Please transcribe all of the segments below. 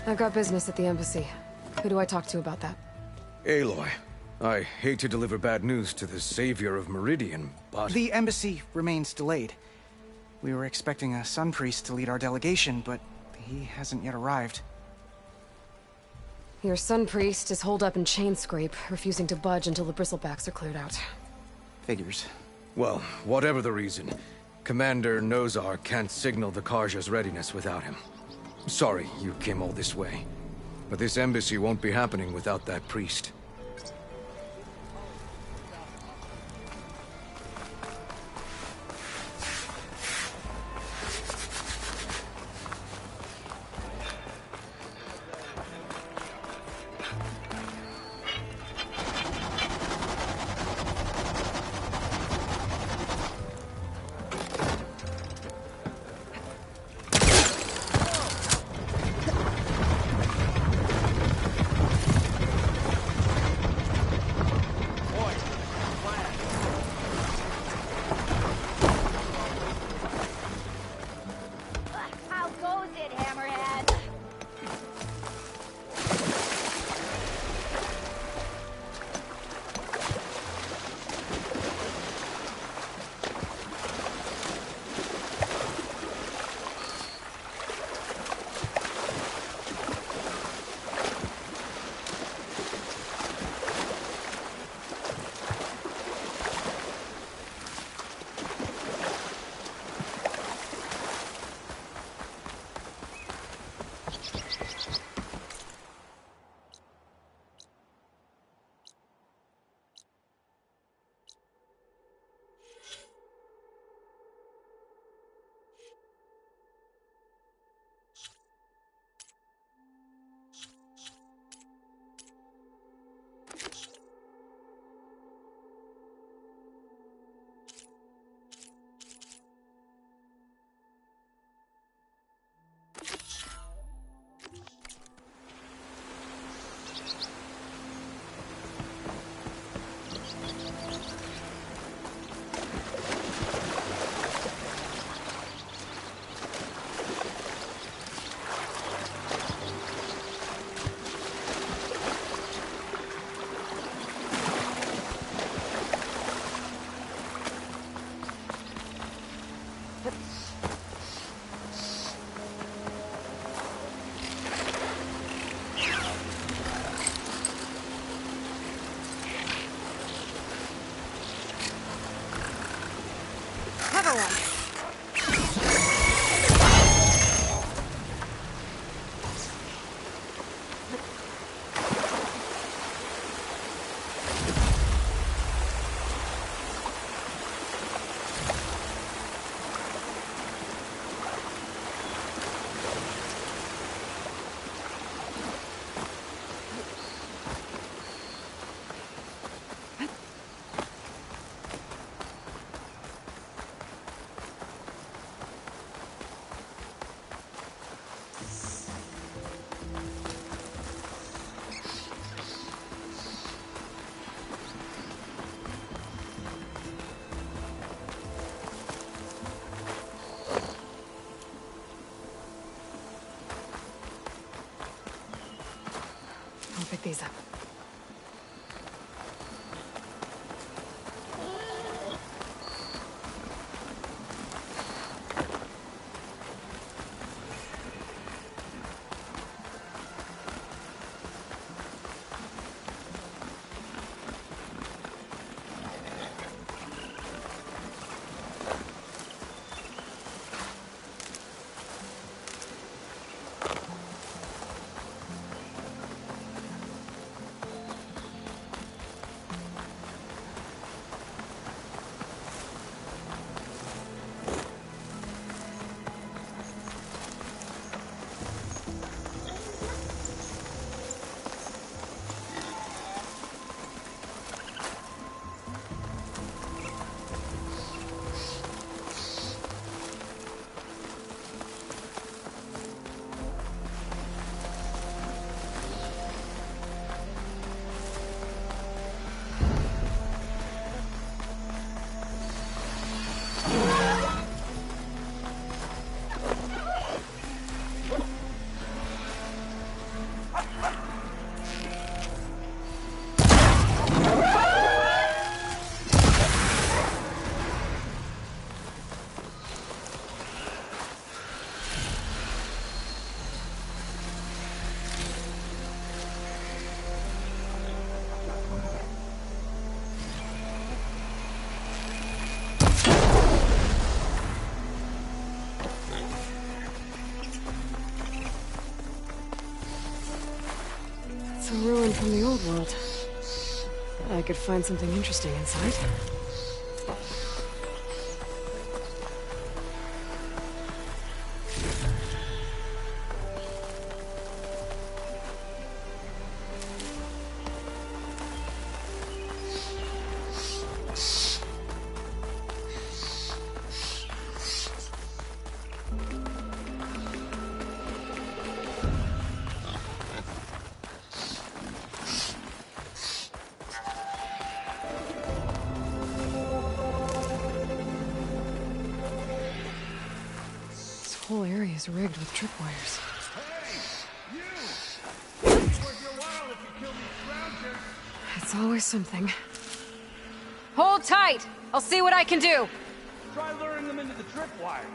I've got business at the embassy. Who do I talk to about that? Aloy, I hate to deliver bad news to the savior of Meridian, but... The embassy remains delayed. We were expecting a Sun Priest to lead our delegation, but he hasn't yet arrived. Your Sun Priest is holed up in Chainscrape, refusing to budge until the bristlebacks are cleared out. Figures. Well, whatever the reason, Commander Nozar can't signal the Karja's readiness without him. Sorry you came all this way, but this embassy won't be happening without that priest. How goes it, Hammerhead? Clever one. one from the old world. I could find something interesting inside. This whole area is rigged with tripwires. Hey, you! It's worth your while if you kill these scroungers. It's always something. Hold tight! I'll see what I can do! Try luring them into the tripwires.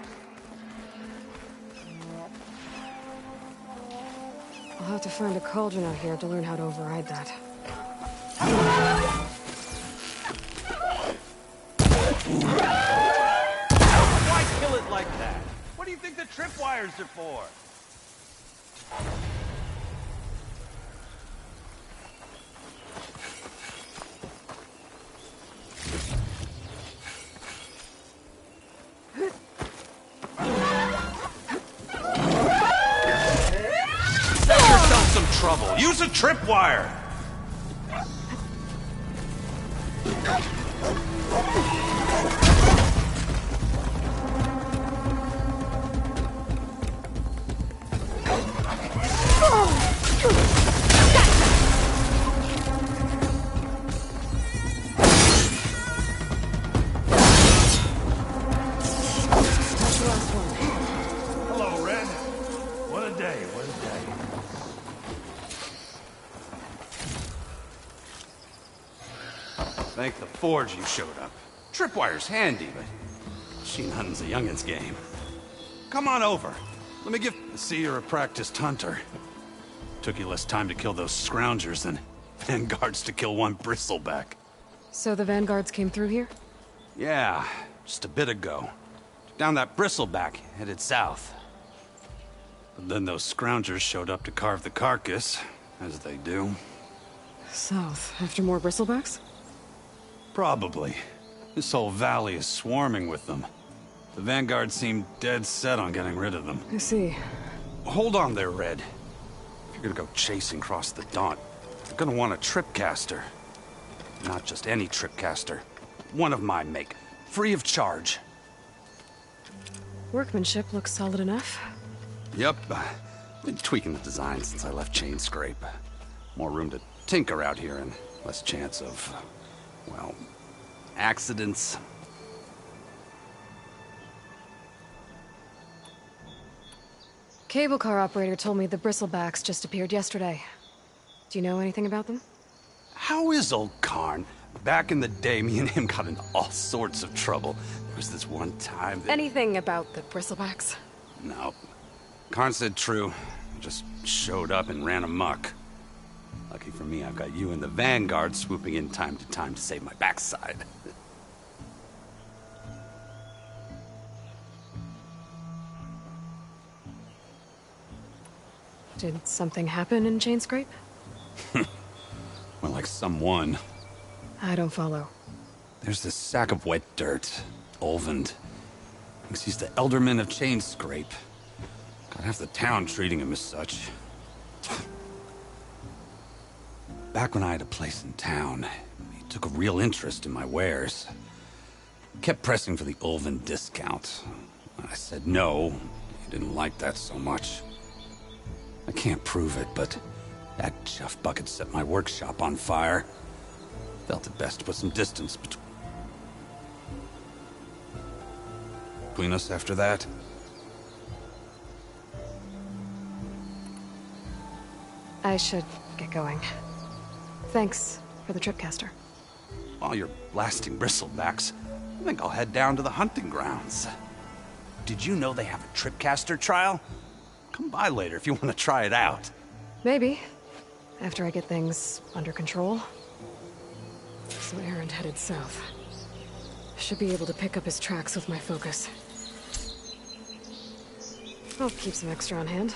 I'll have to find a cauldron out here to learn how to override that. Why kill it like that? What do you think the tripwires are for? Save yourself some trouble. Use a tripwire. Hello, Red. What a day, what a day. Thank the Forge you showed up. Tripwire's handy, but machine hunting's a youngin's game. Come on over. Let me give... See, you're a practiced hunter. Took you less time to kill those scroungers than vanguards to kill one bristleback. So the vanguards came through here? Yeah, just a bit ago. Down that bristleback, headed south. But then those scroungers showed up to carve the carcass, as they do. South, after more bristlebacks? Probably. This whole valley is swarming with them. The vanguard seemed dead set on getting rid of them. I see. Hold on there, Red. If you're gonna go chasing across the Daunt, you're gonna want a tripcaster. Not just any tripcaster. One of my make. Free of charge. Workmanship looks solid enough. Yep. Been tweaking the design since I left Chain Scrape. More room to tinker out here and less chance of, well, accidents. Cable car operator told me the bristlebacks just appeared yesterday. Do you know anything about them? How is old Karn? Back in the day, me and him got into all sorts of trouble. There was this one time that... Anything about the bristlebacks? No. Karn said true. Just showed up and ran amok. Lucky for me, I've got you and the Vanguard swooping in time to time to save my backside. Did something happen in Chain Scrape? Well, like someone. I don't follow. There's this sack of wet dirt. Olvend. Thinks he's the Elderman of Chain Scrape. Got half the town treating him as such. Back when I had a place in town, he took a real interest in my wares. Kept pressing for the Olvend discount. I said no. He didn't like that so much. I can't prove it, but that chuff bucket set my workshop on fire. Felt it best to put some distance between us after that. I should get going. Thanks for the tripcaster. While you're blasting bristlebacks, I think I'll head down to the hunting grounds. Did you know they have a tripcaster trial? Come by later if you want to try it out. Maybe. After I get things under control. So Errand headed south. Should be able to pick up his tracks with my focus. I'll keep some extra on hand.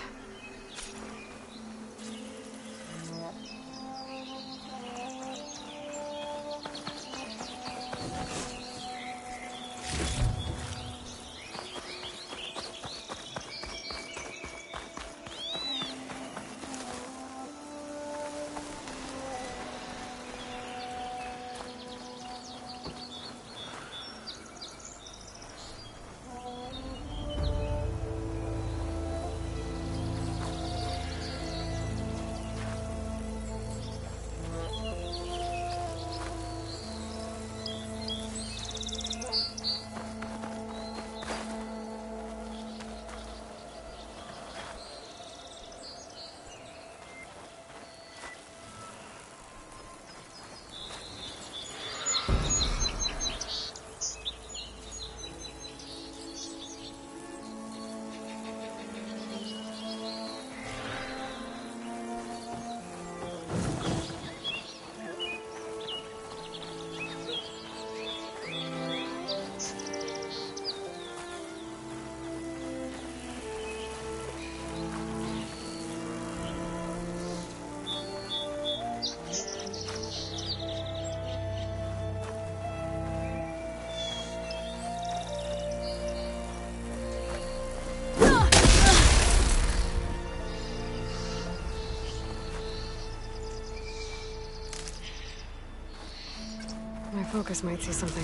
focus might see something.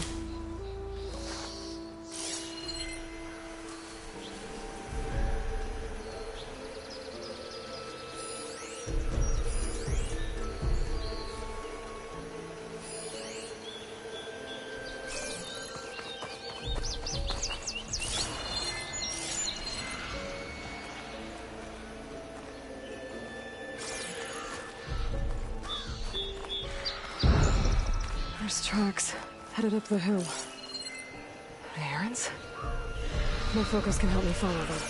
There's tracks headed up the hill. Errands? My focus can help me follow them.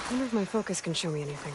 I wonder if my focus can show me anything.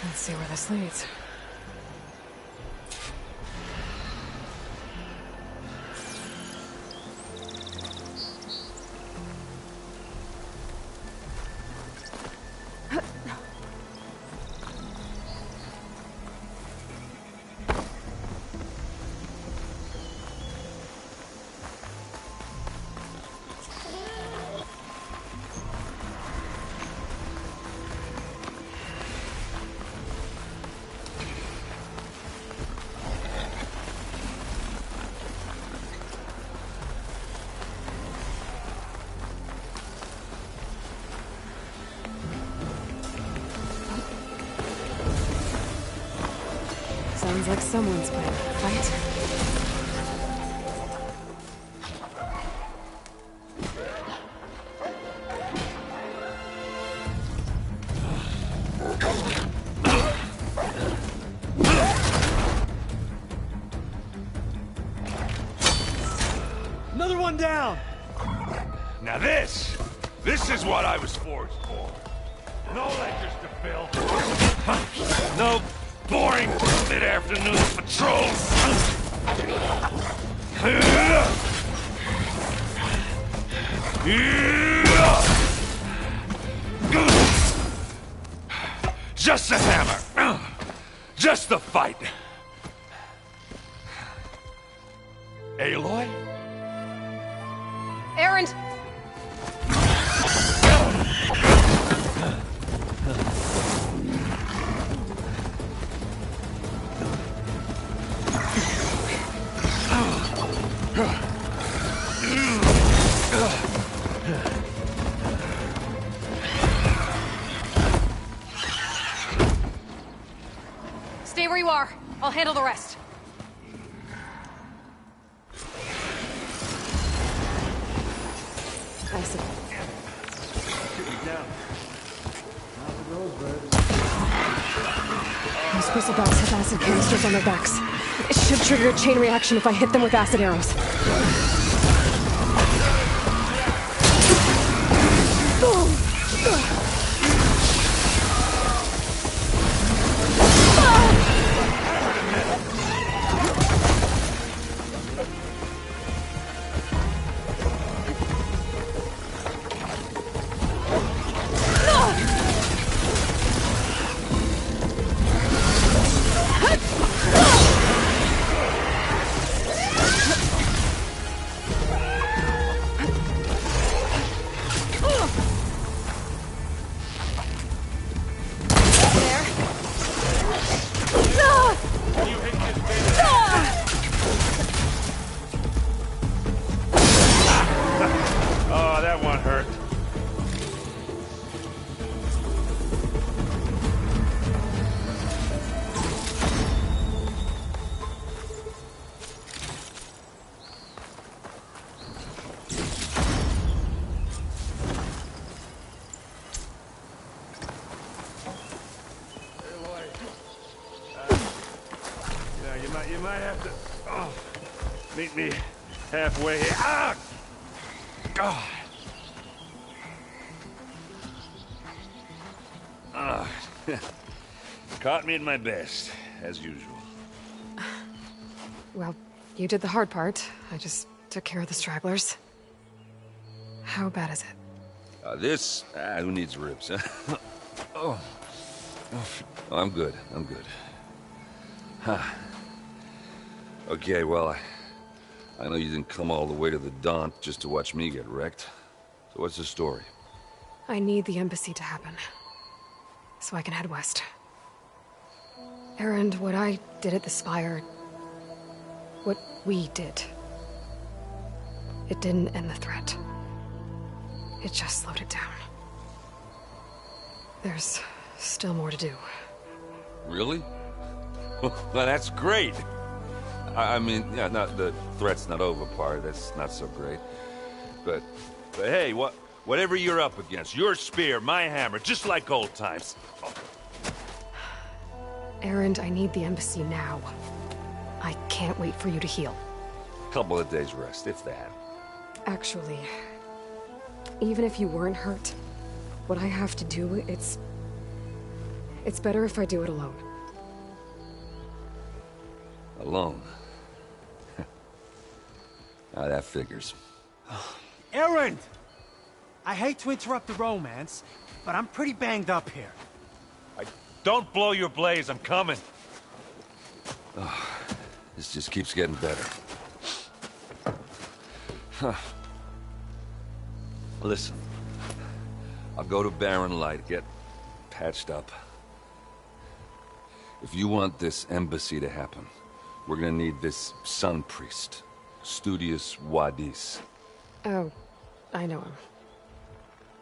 Let's see where this leads. Sounds like someone's planning a fight. Another one down! Now this is what I was forged for. No ledgers to fill. No boring mid-afternoon patrols. Just a hammer. Just the fight. Aloy? Errand! Stay where you are. I'll handle the rest. I see. Those bristle bats have acid canisters on their backs. It should trigger a chain reaction if I hit them with acid arrows. You might have to meet me halfway here. Ah! God. Caught me at my best, as usual. Well, you did the hard part. I just took care of the stragglers. How bad is it? Who needs ribs, huh? Oh, I'm good. I'm good. Huh. Okay, well, I know you didn't come all the way to the Daunt just to watch me get wrecked. So what's the story? I need the embassy to happen, so I can head west. Erend, what I did at the Spire... what we did... it didn't end the threat. It just slowed it down. There's still more to do. Really? Well, that's great. I mean, yeah, not the threat's not over part. That's not so great. But hey, whatever you're up against, your spear, my hammer, just like old times. Oh. Erend, I need the embassy now. I can't wait for you to heal. Couple of days rest, if that. Actually, even if you weren't hurt, what I have to do, it's better if I do it alone. Alone? Now that figures. Erend! I hate to interrupt the romance, but I'm pretty banged up here. Don't blow your blaze, I'm coming. Oh, this just keeps getting better. Huh. Listen, I'll go to Barren Light, get patched up. If you want this embassy to happen, we're gonna need this sun priest, Studius Wadis. Oh, I know him.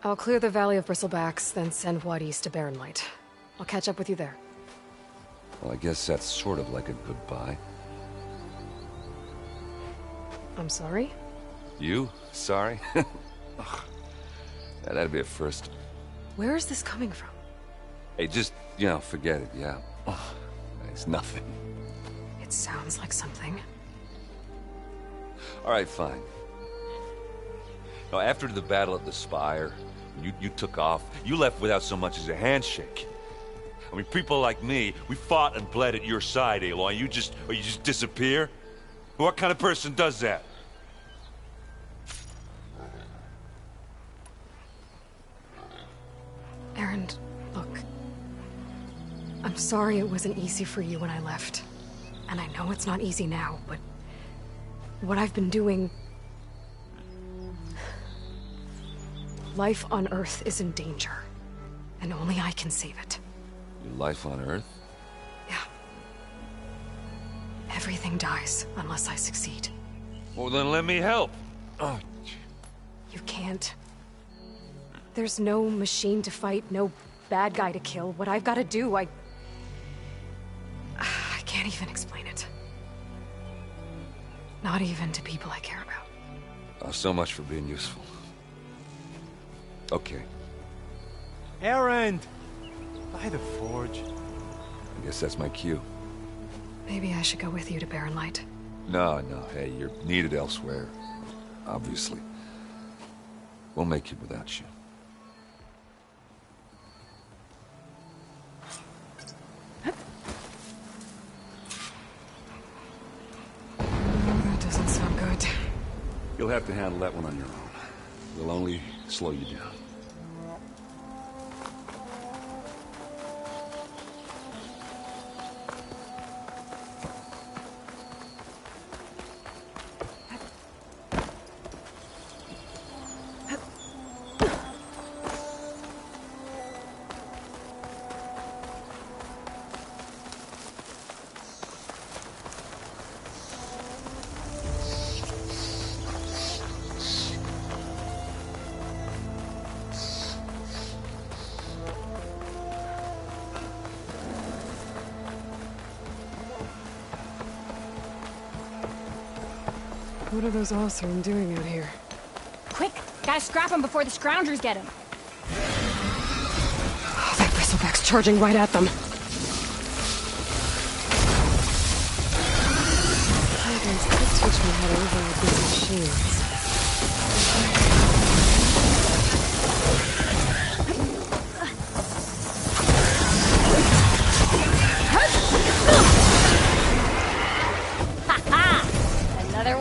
I'll clear the Valley of Bristlebacks, then send Wadis to Barren Light. I'll catch up with you there. Well, I guess that's sort of like a goodbye. I'm sorry? You? Sorry? Ugh. That'd be a first. Where is this coming from? Hey, just, forget it, yeah. Ugh. It's nothing. It sounds like something. All right, fine. Now, after the Battle at the Spire, you took off. You left without so much as a handshake. I mean, people like me, we fought and bled at your side, Aloy. You just disappear? What kind of person does that? Erend, look. I'm sorry it wasn't easy for you when I left. And I know it's not easy now, but... what I've been doing... life on Earth is in danger. And only I can save it. Your life on Earth? Yeah. Everything dies unless I succeed. Well, then let me help. Oh. You can't. There's no machine to fight, no bad guy to kill. What I've got to do, I can't even explain it. Not even to people I care about. Oh, so much for being useful. Okay. Erend! By the forge. I guess that's my cue. Maybe I should go with you to Barren Light. No, hey, you're needed elsewhere. Obviously. We'll make it without you. That doesn't sound good. You'll have to handle that one on your own. We'll only slow you down. What are those Oseram doing out here? Quick! Gotta scrap him before the Scroungers get him. Oh, that bristleback's charging right at them.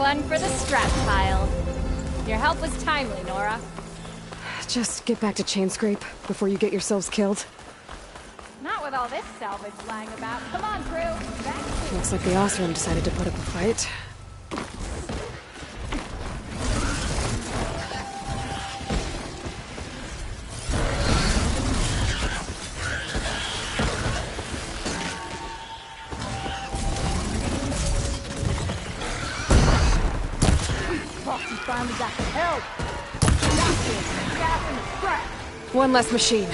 one for the scrap pile. Your help was timely, Nora. Just get back to Chainscrape before you get yourselves killed. Not with all this salvage lying about. Come on, crew. Back. Looks like the Osram decided to put up a fight. Finally got the help. Got this. Gas in the scrap. One less machine.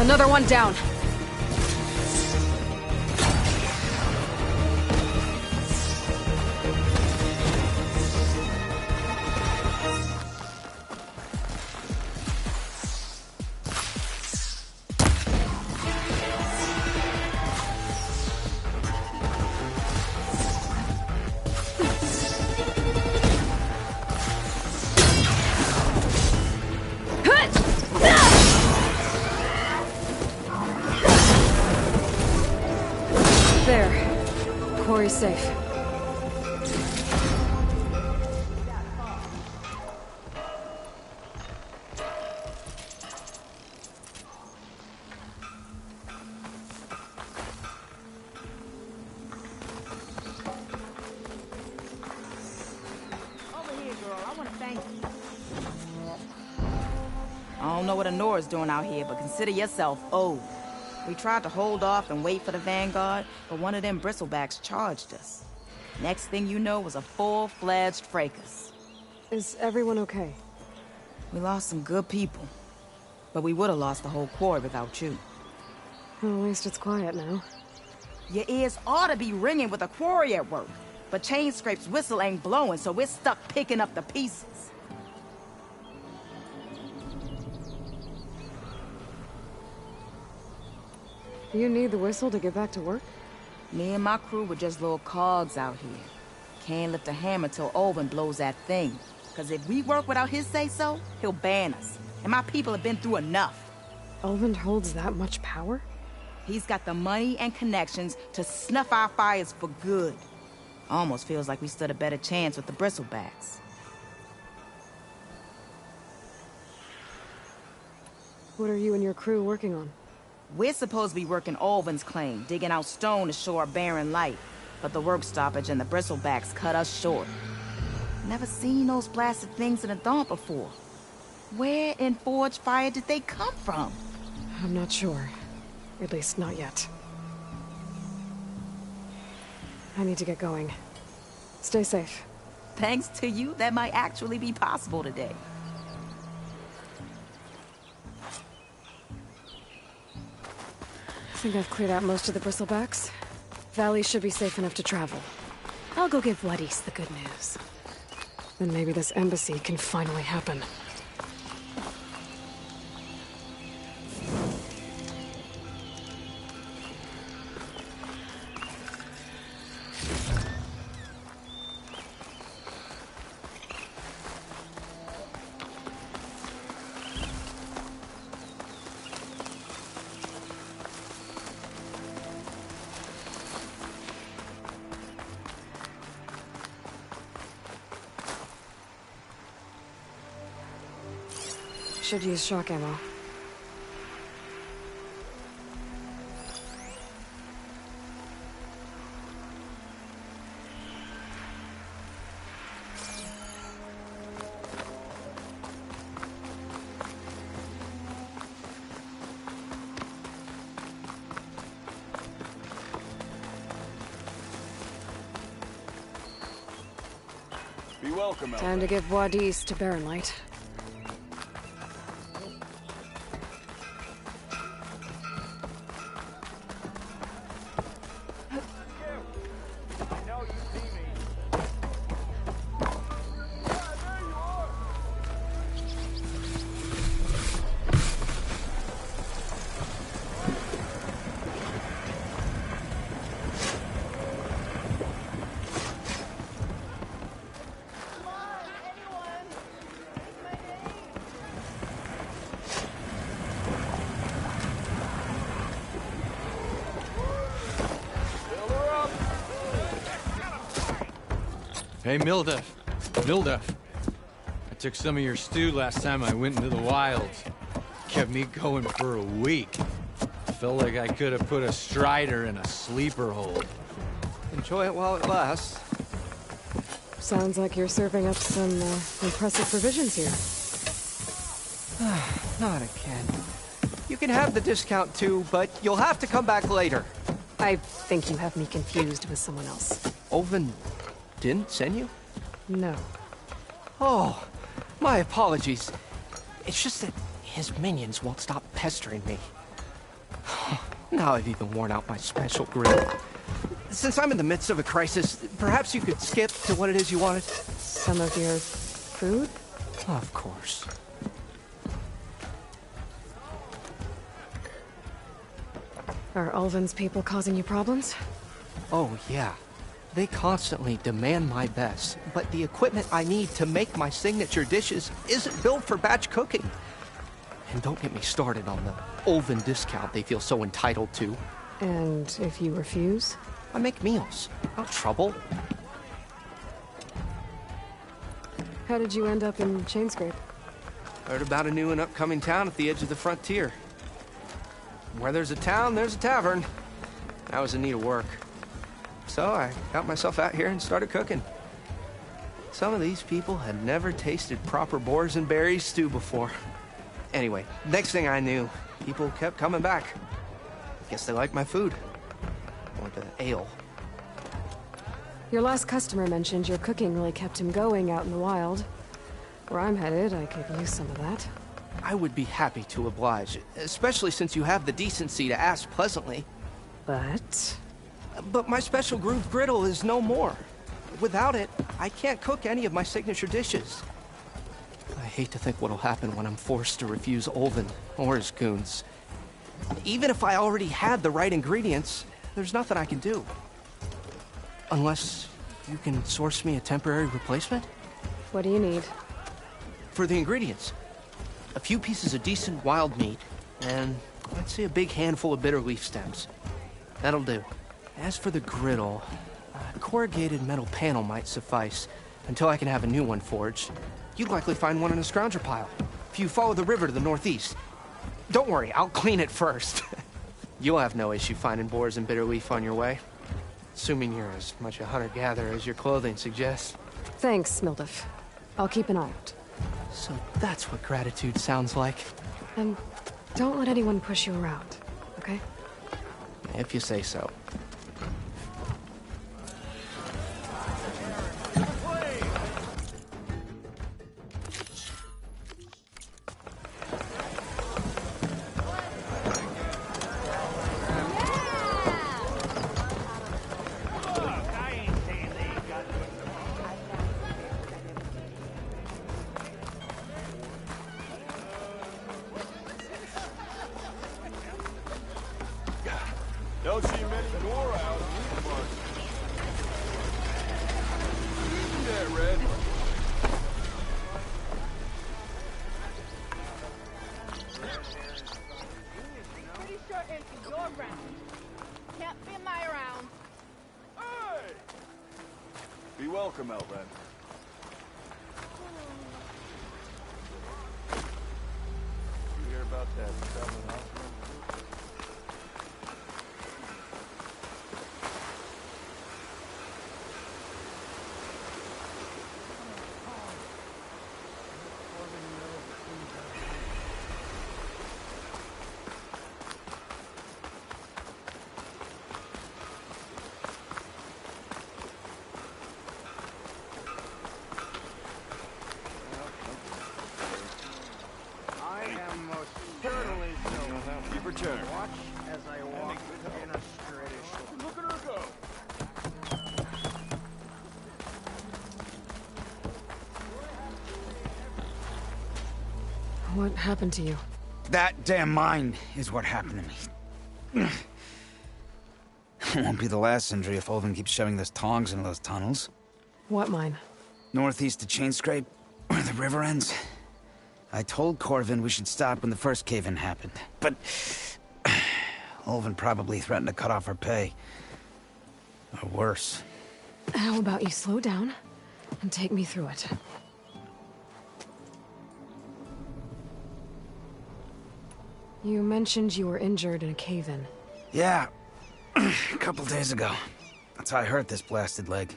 Another one down. There. Quarry's safe. Over here, girl. I want to thank you. I don't know what Honora's doing out here, but consider yourself owed. We tried to hold off and wait for the Vanguard, but one of them bristlebacks charged us. Next thing you know was a full-fledged fracas. Is everyone okay? We lost some good people, but we would have lost the whole quarry without you. Well, at least it's quiet now. Your ears ought to be ringing with a quarry at work, but Chainscrape's whistle ain't blowing, so we're stuck picking up the pieces. You need the whistle to get back to work? Me and my crew were just little cogs out here. Can't lift a hammer till Olvin blows that thing. Cause if we work without his say-so, he'll ban us. And my people have been through enough. Olvin holds that much power? He's got the money and connections to snuff our fires for good. Almost feels like we stood a better chance with the bristlebacks. What are you and your crew working on? We're supposed to be working Olvin's claim, digging out stone to show our barren light. But the work stoppage and the bristlebacks cut us short. Never seen those blasted things in a dump before. Where in Forge Fire did they come from? I'm not sure. At least not yet. I need to get going. Stay safe. Thanks to you, that might actually be possible today. I think I've cleared out most of the bristlebacks. Valley should be safe enough to travel. I'll go give Wadis the good news. Then maybe this embassy can finally happen. Should use shock ammo. Be welcome, Time to give Wadis to Baron Light. Hey, Milduff. Milduff. I took some of your stew last time I went into the wilds. Kept me going for a week. Felt like I could have put a strider in a sleeper hold. Enjoy it while it lasts. Sounds like you're serving up some impressive provisions here. Not again. You can have the discount too, but you'll have to come back later. I think you have me confused with someone else. Olvin didn't send you? No. Oh, my apologies. It's just that his minions won't stop pestering me. Now I've even worn out my special grill. Since I'm in the midst of a crisis, perhaps you could skip to what it is you wanted? Some of your food? Of course. Are Ulvin's people causing you problems? Oh, yeah. They constantly demand my best, but the equipment I need to make my signature dishes isn't built for batch cooking. And don't get me started on the Ulvin discount they feel so entitled to. And if you refuse? I make meals. No trouble. How did you end up in Chainscrape? Heard about a new and upcoming town at the edge of the frontier. Where there's a town, there's a tavern. I was in need of work. So I got myself out here and started cooking. Some of these people had never tasted proper boars and berries stew before. Anyway, next thing I knew, people kept coming back. Guess they liked my food. Or the ale. Your last customer mentioned your cooking really kept him going out in the wild. Where I'm headed, I could use some of that. I would be happy to oblige, especially since you have the decency to ask pleasantly. But my special groove griddle is no more. Without it, I can't cook any of my signature dishes. I hate to think what'll happen when I'm forced to refuse Ulvin or his goons. Even if I already had the right ingredients, there's nothing I can do. Unless you can source me a temporary replacement? What do you need? For the ingredients, a few pieces of decent wild meat, and I'd say a big handful of bitter leaf stems. That'll do. As for the griddle, a corrugated metal panel might suffice until I can have a new one forged. You'd likely find one in a scrounger pile if you follow the river to the northeast. Don't worry, I'll clean it first. You'll have no issue finding boars and bitter leaf on your way. Assuming you're as much a hunter-gatherer as your clothing suggests. Thanks, Milduff. I'll keep an eye out. So that's what gratitude sounds like. And don't let anyone push you around, okay? If you say so. Don't see many more out of these parts. Easy there, Red. Pretty sure it's your round. Can't be my round. Hey! Be welcome, Outland. You hear about that traveling hospital? turn. Watch as I walk in a straight. Look at her go. What happened to you? That damn mine is what happened to me. It won't be the last injury if Ulvin keeps shoving those tongs into those tunnels. What mine? Northeast of Chain Scrape, where the river ends. I told Corvin we should stop when the first cave-in happened, but Ulvin probably threatened to cut off our pay. Or worse. How about you slow down and take me through it? You mentioned you were injured in a cave-in. Yeah, a couple days ago. That's how I hurt this blasted leg.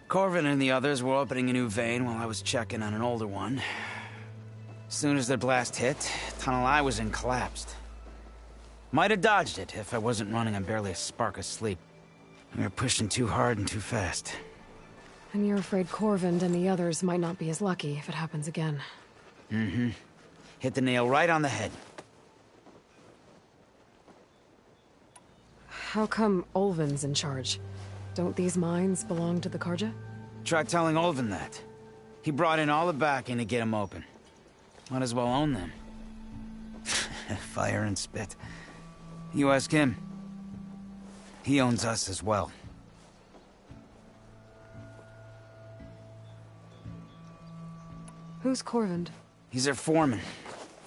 Corvin and the others were opening a new vein while I was checking on an older one. As soon as their blast hit, the tunnel I was in collapsed. Might have dodged it if I wasn't running on barely a spark of sleep. We were pushing too hard and too fast. And you're afraid Corvind and the others might not be as lucky if it happens again. Mm-hmm. Hit the nail right on the head. How come Ulvin's in charge? Don't these mines belong to the Karja? Try telling Ulvin that. He brought in all the backing to get them open. Might as well own them. Fire and spit. You ask him. He owns us as well. Who's Corvind? He's their foreman.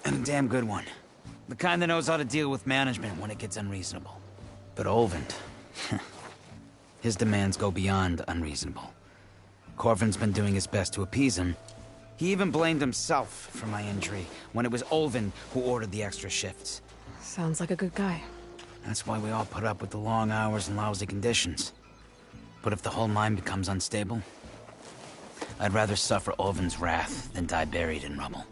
And a damn good one. The kind that knows how to deal with management when it gets unreasonable. But Ulvin... his demands go beyond unreasonable. Corvin's been doing his best to appease him. He even blamed himself for my injury, when it was Ulvin who ordered the extra shifts. Sounds like a good guy. That's why we all put up with the long hours and lousy conditions. But if the whole mine becomes unstable, I'd rather suffer Ulvin's wrath than die buried in rubble.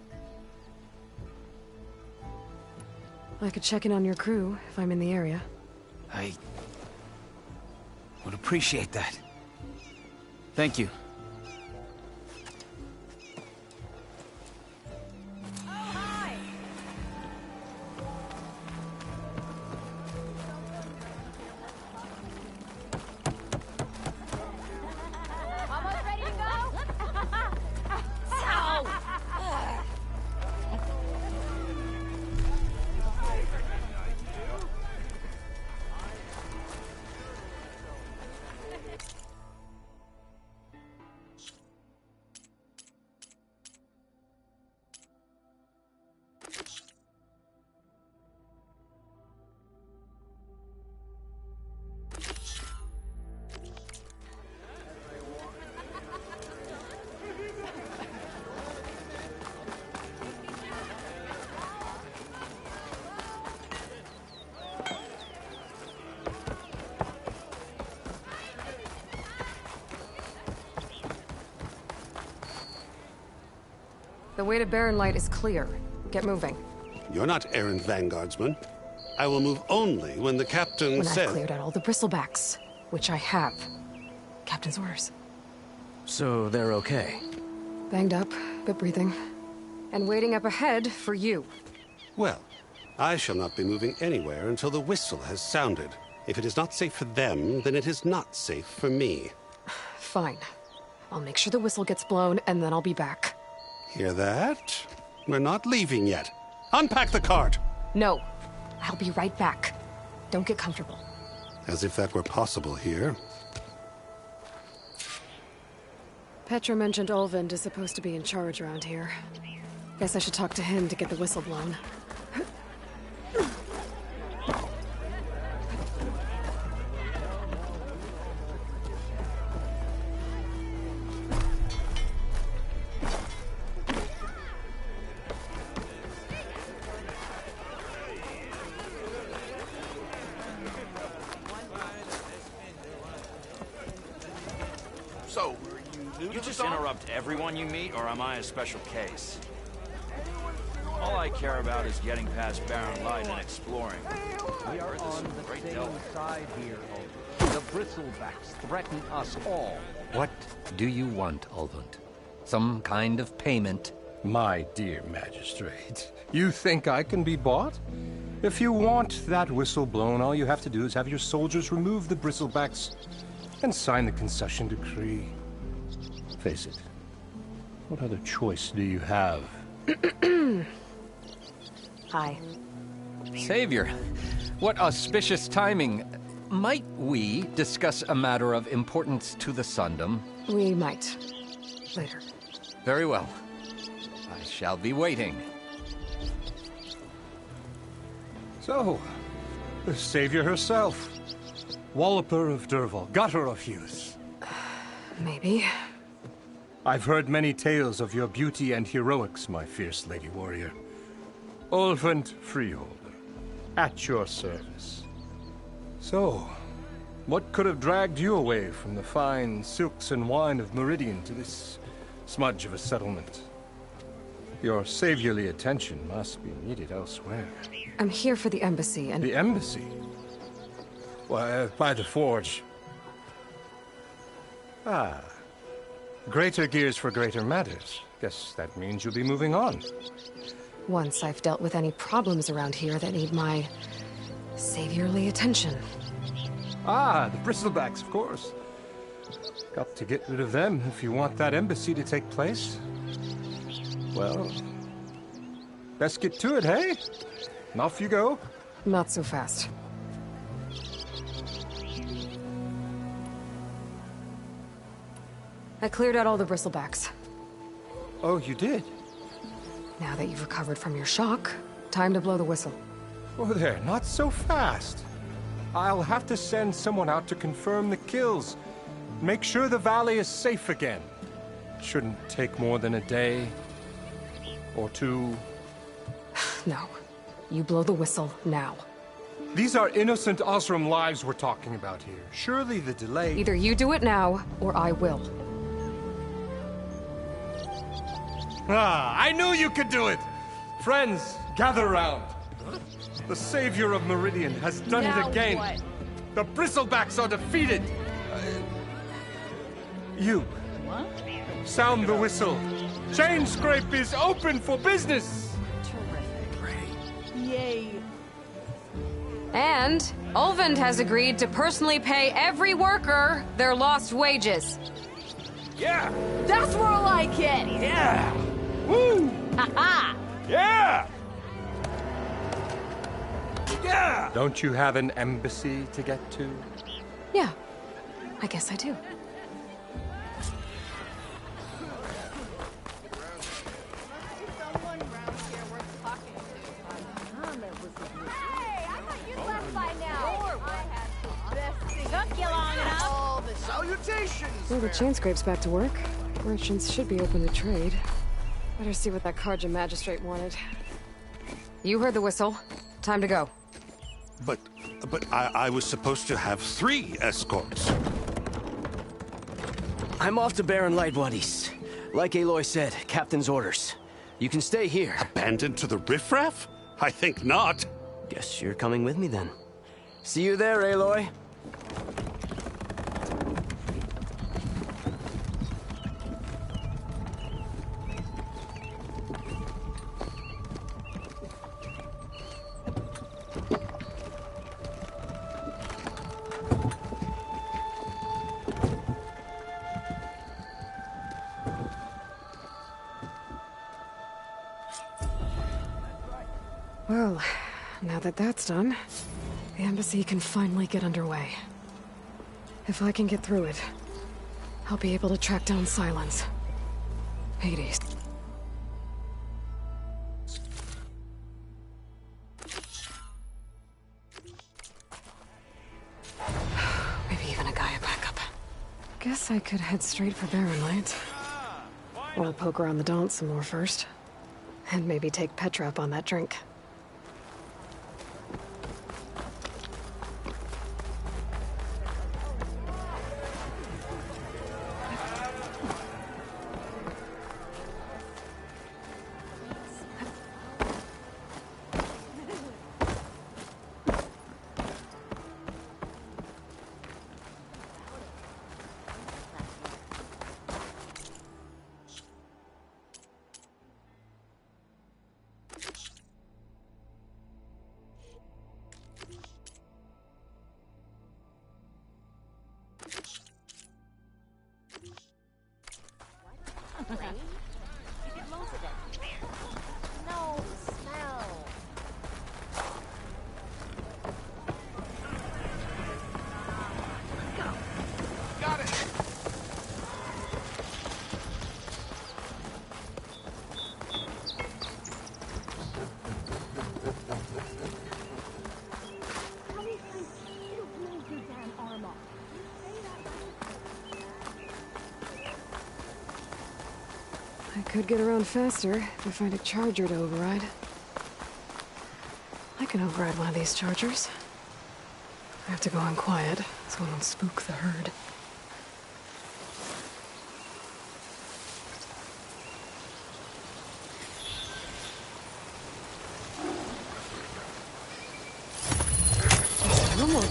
I could check in on your crew if I'm in the area. I would appreciate that. Thank you. Almost ready to go? The way to Barren Light is clear. Get moving. You're not errant vanguardsman. I will move only when the captain When says... I've cleared out all the bristlebacks, which I have. Captain's orders. So they're okay? Banged up, but breathing. And waiting up ahead for you. Well, I shall not be moving anywhere until the whistle has sounded. If it is not safe for them, then it is not safe for me. Fine. I'll make sure the whistle gets blown, and then I'll be back. Hear that? We're not leaving yet. Unpack the cart! No. I'll be right back. Don't get comfortable. As if that were possible here. Petra mentioned Ulvind is supposed to be in charge around here. Guess I should talk to him to get the whistle blown. So, you just interrupt everyone you meet, or am I a special case? All I care about is getting past Barren Light and exploring. We are on the same side here, Ulvund. The bristlebacks threaten us all. What do you want, Ulvund? Some kind of payment? My dear magistrate, you think I can be bought? If you want that whistle blown, all you have to do is have your soldiers remove the bristlebacks and sign the concession decree. Face it, what other choice do you have? Hi. Savior, what auspicious timing. Might we discuss a matter of importance to the Sundom? We might. Later. Very well. I shall be waiting. So, the Savior herself. Walloper of Derval, gutter of youth. Maybe. I've heard many tales of your beauty and heroics, my fierce lady warrior. Ulvund Freeholder, at your service. So, what could have dragged you away from the fine silks and wine of Meridian to this smudge of a settlement? Your saviorly attention must be needed elsewhere. I'm here for the embassy and... The embassy? Why, by the forge. Ah. Greater gears for greater matters. Guess that means you'll be moving on. Once I've dealt with any problems around here that need my... saviorly attention. Ah, the bristlebacks, of course. Got to get rid of them if you want that embassy to take place. Well, best get to it, hey? And off you go. Not so fast. I cleared out all the bristlebacks. Oh, you did? Now that you've recovered from your shock, time to blow the whistle. Oh there, not so fast. I'll have to send someone out to confirm the kills. Make sure the valley is safe again. Shouldn't take more than a day. Or two. No. You blow the whistle now. These are innocent Osram lives we're talking about here. Surely the delay... Either you do it now, or I will. Ah, I knew you could do it! Friends, gather round. The savior of Meridian has done it again. What? The bristlebacks are defeated. You. What? Sound the whistle. Chain Scrape is open for business. Yay. And Ulvund has agreed to personally pay every worker their lost wages. Yeah! That's more like it! Yeah! Woo! Ha-ha! Yeah! Yeah! Don't you have an embassy to get to? Yeah, I guess I do. Well, the chain scrape's back to work. Merchants should be open to trade. Better see what that Karja magistrate wanted. You heard the whistle. Time to go. But I was supposed to have 3 escorts. I'm off to Baron Lightwaddies. Like Aloy said, Captain's orders. You can stay here. Abandoned to the riffraff? I think not. Guess you're coming with me then. See you there, Aloy. Well, now that that's done, the embassy can finally get underway. If I can get through it, I'll be able to track down Silence. Hades. Maybe even a Gaia backup. Guess I could head straight for Barren Light. Or poke around the Daunt some more first. And maybe take Petra up on that drink. No, smell. Got it! I could get around faster if I find a charger to override. I can override one of these chargers. I have to go on quiet, so I don't spook the herd. Just a little more.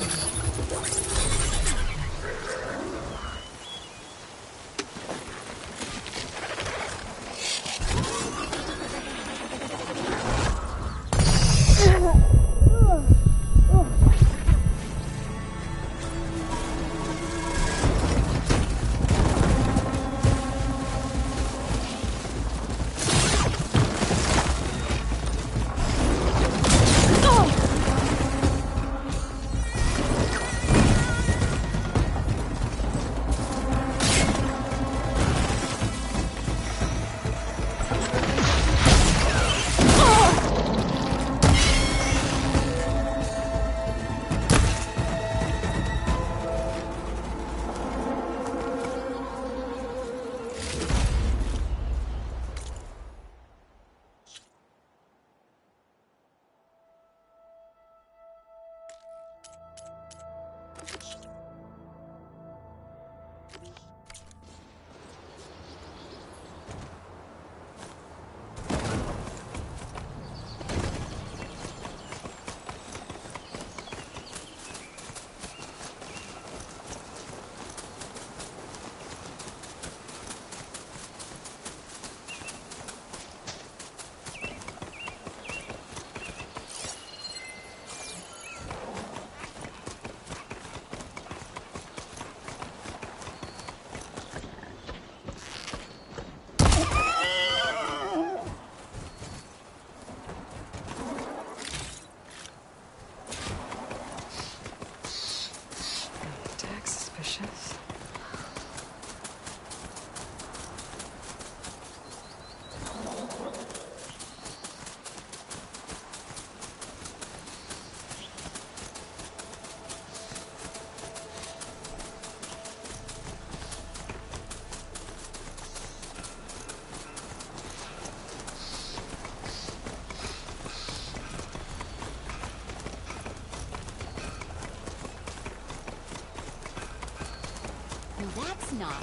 That's not.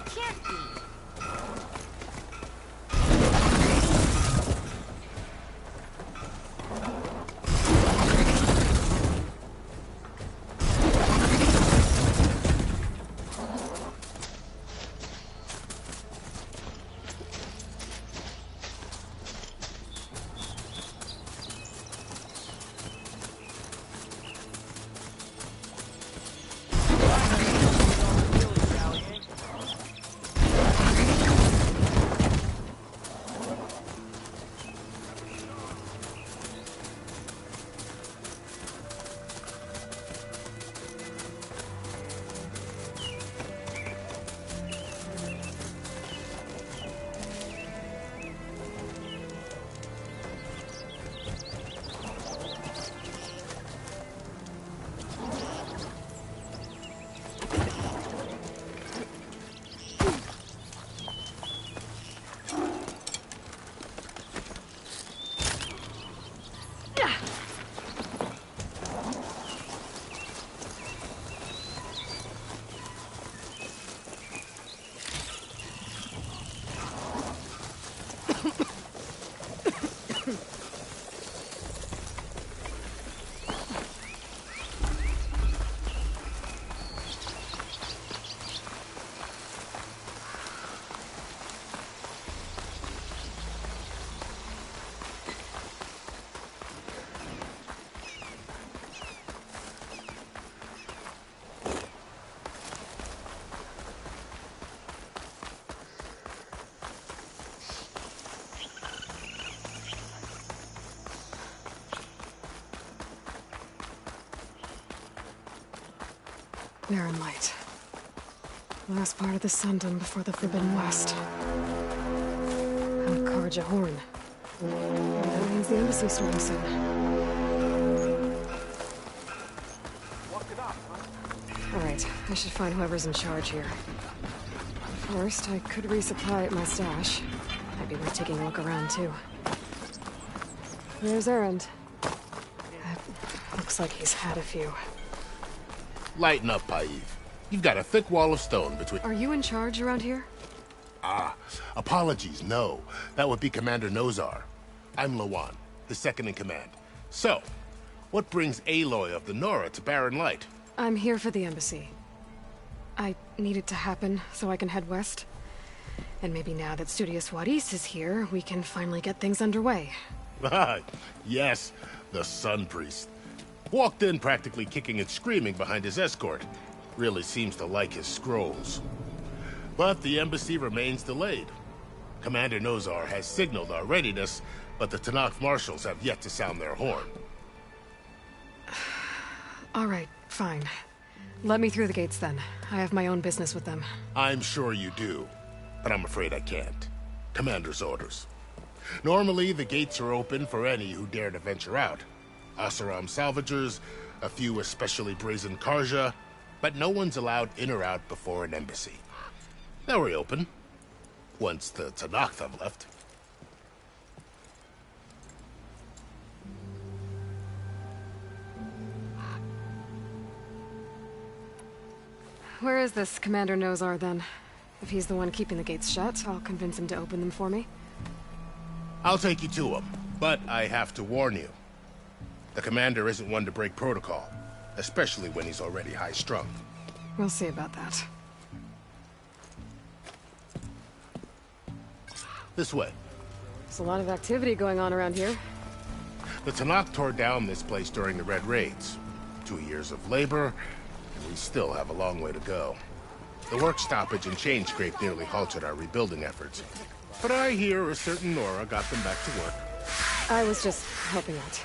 Can't be. Barren Light. Last part of the Sundom before the Forbidden West. And Karja Horn. That means the embassy storm soon. Alright, I should find whoever's in charge here. First, I could resupply at my stash. Might be worth taking a look around, too. There's Erend. Looks like he's had a few. Lighten up, Paiv. You've got a thick wall of stone between... Are you in charge around here? Ah, apologies, no. That would be Commander Nozar. I'm Lawan, his second in command. So, what brings Aloy of the Nora to Barren Light? I'm here for the embassy. I need it to happen so I can head west. And maybe now that Studious Wadis is here, we can finally get things underway. Yes, the Sun Priest. Walked in practically kicking and screaming behind his escort. Really seems to like his scrolls. But the embassy remains delayed. Commander Nozar has signaled our readiness, but the Tanakh marshals have yet to sound their horn. All right, fine. Let me through the gates then. I have my own business with them. I'm sure you do, but I'm afraid I can't. Commander's orders. Normally, the gates are open for any who dare to venture out. Asaram salvagers, a few especially brazen Karja, but no one's allowed in or out before an embassy. They'll reopen, once the Tanakh have left. Where is this Commander Nozar, then? If he's the one keeping the gates shut, I'll convince him to open them for me. I'll take you to him, but I have to warn you. The commander isn't one to break protocol, especially when he's already high-strung. We'll see about that. This way. There's a lot of activity going on around here. The Tanakh tore down this place during the Red Raids. 2 years of labor, and we still have a long way to go. The work stoppage and chain scrape nearly halted our rebuilding efforts. But I hear a certain Nora got them back to work. I was just helping out.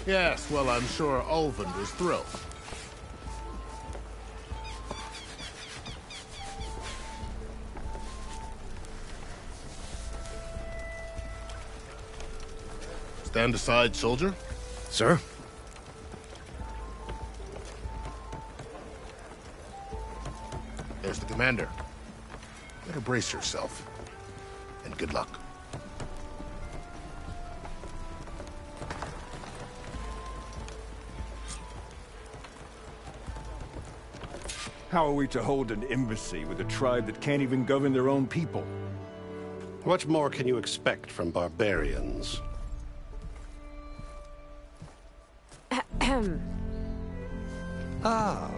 Yes, well, I'm sure Ulvund was thrilled. Stand aside, soldier. Sir? There's the commander. Better brace yourself. And good luck. How are we to hold an embassy with a tribe that can't even govern their own people? What more can you expect from barbarians? Ahem. Ah.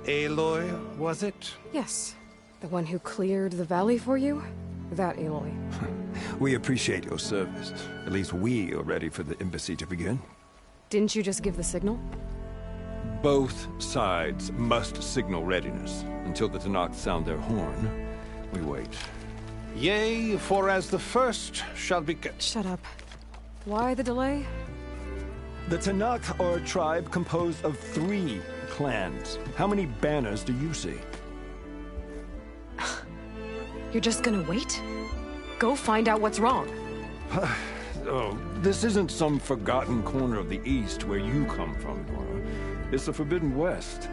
Aloy, was it? Yes. The one who cleared the valley for you? That Aloy. We appreciate your service. At least we are ready for the embassy to begin. Didn't you just give the signal? Both sides must signal readiness. Until the Tanakh sound their horn, we wait. Yea, for as the first shall be... Shut up. Why the delay? The Tanakh are a tribe composed of 3 clans. How many banners do you see? You're just gonna wait? Go find out what's wrong. Oh, this isn't some forgotten corner of the East where you come from, Nora. It's the Forbidden West.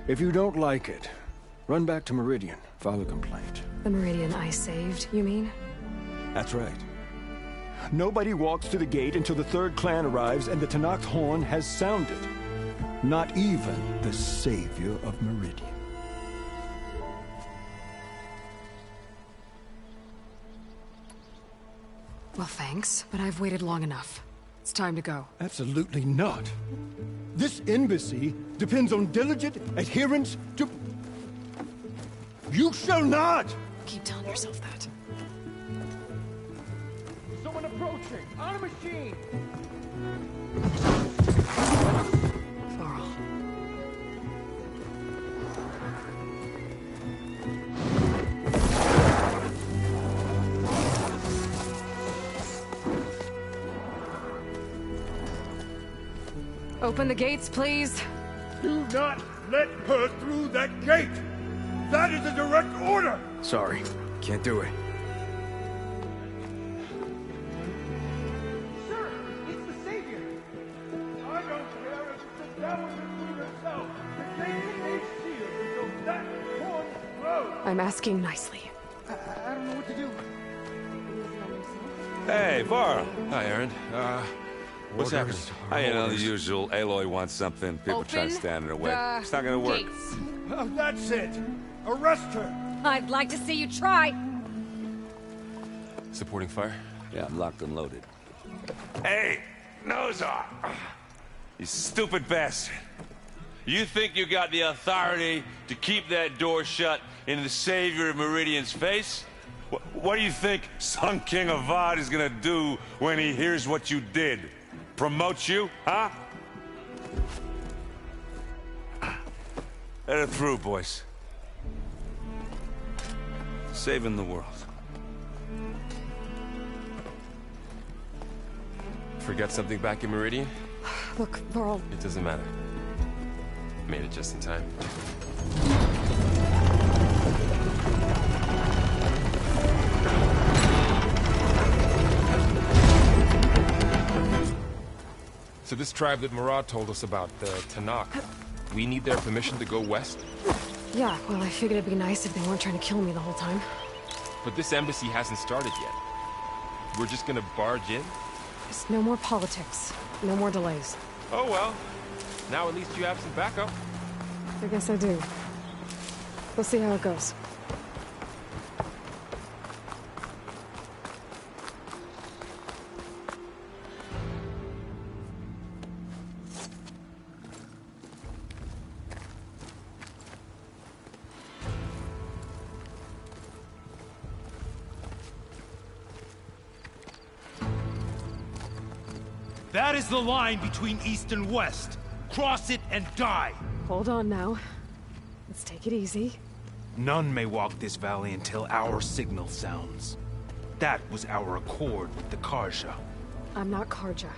If you don't like it, run back to Meridian, file a complaint. The Meridian I saved, you mean? That's right. Nobody walks to the gate until the 3rd clan arrives and the Tanakh horn has sounded. Not even the savior of Meridian. Well, thanks, but I've waited long enough. It's time to go. Absolutely not. This embassy depends on diligent adherence to... You shall not! Keep telling yourself that. Someone approaching! On a machine! Floral. Open the gates, please. Do not let her through that gate! That is a direct order! Sorry, can't do it. Sir, it's the Savior! I don't care if it's the Dowager Queen herself! The gate is sealed until that horn blows! I'm asking nicely. I don't know what to do. Hey, Varl. Hi, Aaron. What's happening? You know, the usual. Aloy wants something. People try to stand in her way. It's not gonna work. That's it! Arrest her! I'd like to see you try. Supporting fire? Yeah, I'm locked and loaded. Hey, Nozar! You stupid bastard. You think you got the authority to keep that door shut in the Savior of Meridian's face? What do you think Sun King Avad is gonna do when he hears what you did? Promote you, huh? Let her through, boys. Saving the world. Forgot something back in Meridian? Look, Varl. It doesn't matter. Made it just in time. So this tribe that Murad told us about, the Tanakh, we need their permission to go west? Yeah, well, I figured it'd be nice if they weren't trying to kill me the whole time. But this embassy hasn't started yet. We're just gonna barge in? Just no more politics. No more delays. Oh well. Now at least you have some backup. I guess I do. We'll see how it goes. That is the line between East and West. Cross it and die. Hold on now. Let's take it easy. None may walk this valley until our signal sounds. That was our accord with the Karja. I'm not Karja.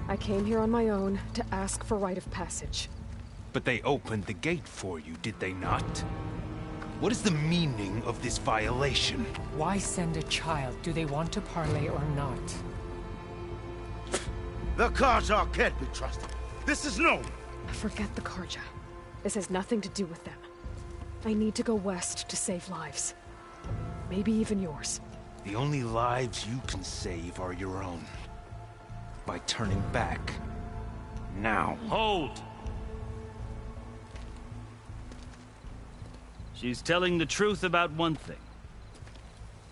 I came here on my own to ask for rite of passage. But they opened the gate for you, did they not? What is the meaning of this violation? Why send a child? Do they want to parley or not? The Karja can't be trusted. This is known. Forget the Karja. This has nothing to do with them. I need to go west to save lives. Maybe even yours. The only lives you can save are your own. By turning back. Now. Hold! She's telling the truth about one thing.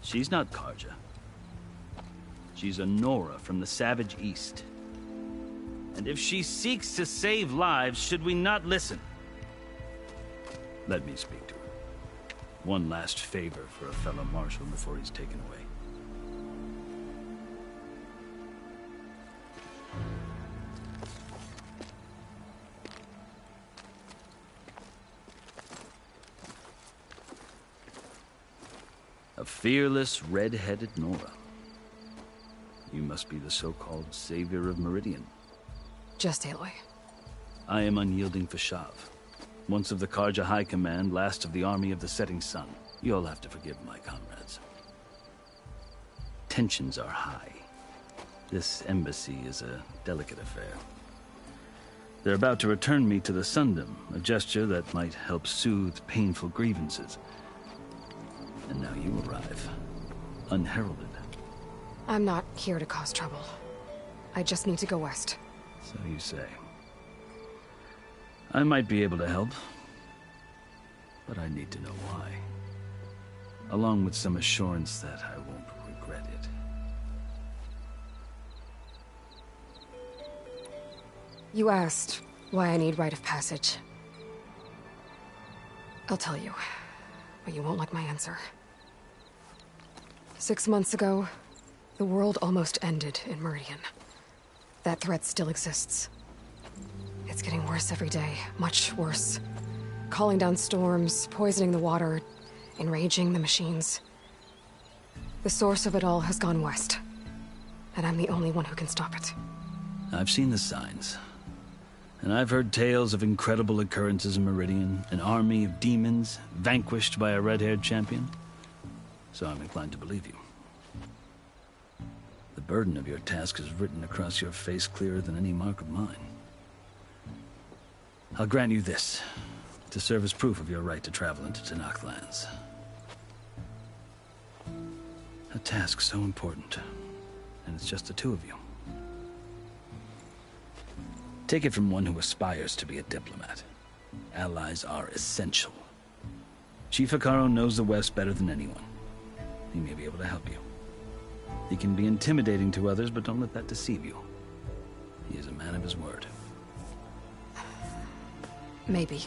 She's not Karja. She's a Nora from the Savage East. And if she seeks to save lives, should we not listen? Let me speak to her. One last favor for a fellow marshal before he's taken away. A fearless, red-headed Nora. You must be the so-called Savior of Meridian. Just Aloy. I am unyielding Fashav. Once of the Karja High Command, last of the Army of the Setting Sun. You'll have to forgive my comrades. Tensions are high. This embassy is a delicate affair. They're about to return me to the Sundom, a gesture that might help soothe painful grievances. And now you arrive, unheralded. I'm not here to cause trouble. I just need to go west. So you say. I might be able to help, but I need to know why. Along with some assurance that I won't regret it. You asked why I need rite of passage. I'll tell you, but you won't like my answer. 6 months ago, the world almost ended in Meridian. That threat still exists. It's getting worse every day, much worse. Calling down storms, poisoning the water, enraging the machines. The source of it all has gone west, and I'm the only one who can stop it. I've seen the signs. And I've heard tales of incredible occurrences in Meridian, an army of demons vanquished by a red-haired champion. So I'm inclined to believe you. The burden of your task is written across your face clearer than any mark of mine. I'll grant you this, to serve as proof of your right to travel into Tanakh lands. A task so important, and it's just the two of you. Take it from one who aspires to be a diplomat. Allies are essential. Chief Hikaru knows the West better than anyone. He may be able to help you. He can be intimidating to others, but don't let that deceive you. He is a man of his word. Maybe.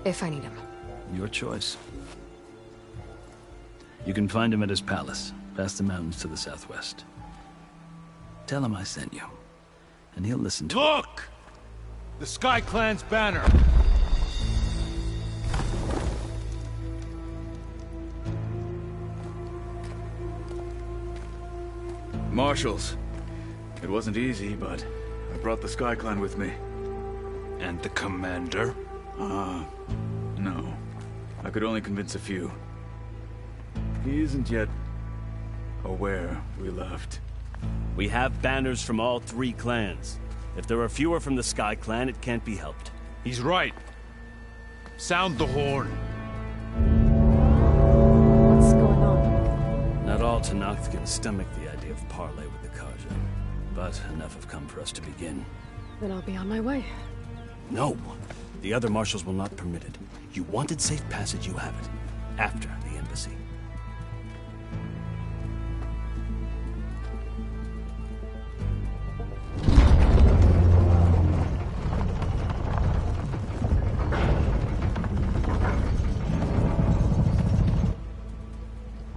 If I need him. Your choice. You can find him at his palace, past the mountains to the southwest. Tell him I sent you, and he'll listen to Look! The Sky Clan's banner! Marshals. It wasn't easy, but I brought the Sky Clan with me. And the commander? No. I could only convince a few. He isn't yet aware we left. We have banners from all 3 clans. If there are fewer from the Sky Clan, it can't be helped. He's right. Sound the horn. What's going on? Not all Tanakh can stomach the idea of parley with the Karja. But enough have come for us to begin. Then I'll be on my way. No! The other marshals will not permit it. You wanted safe passage, you have it. After the embassy.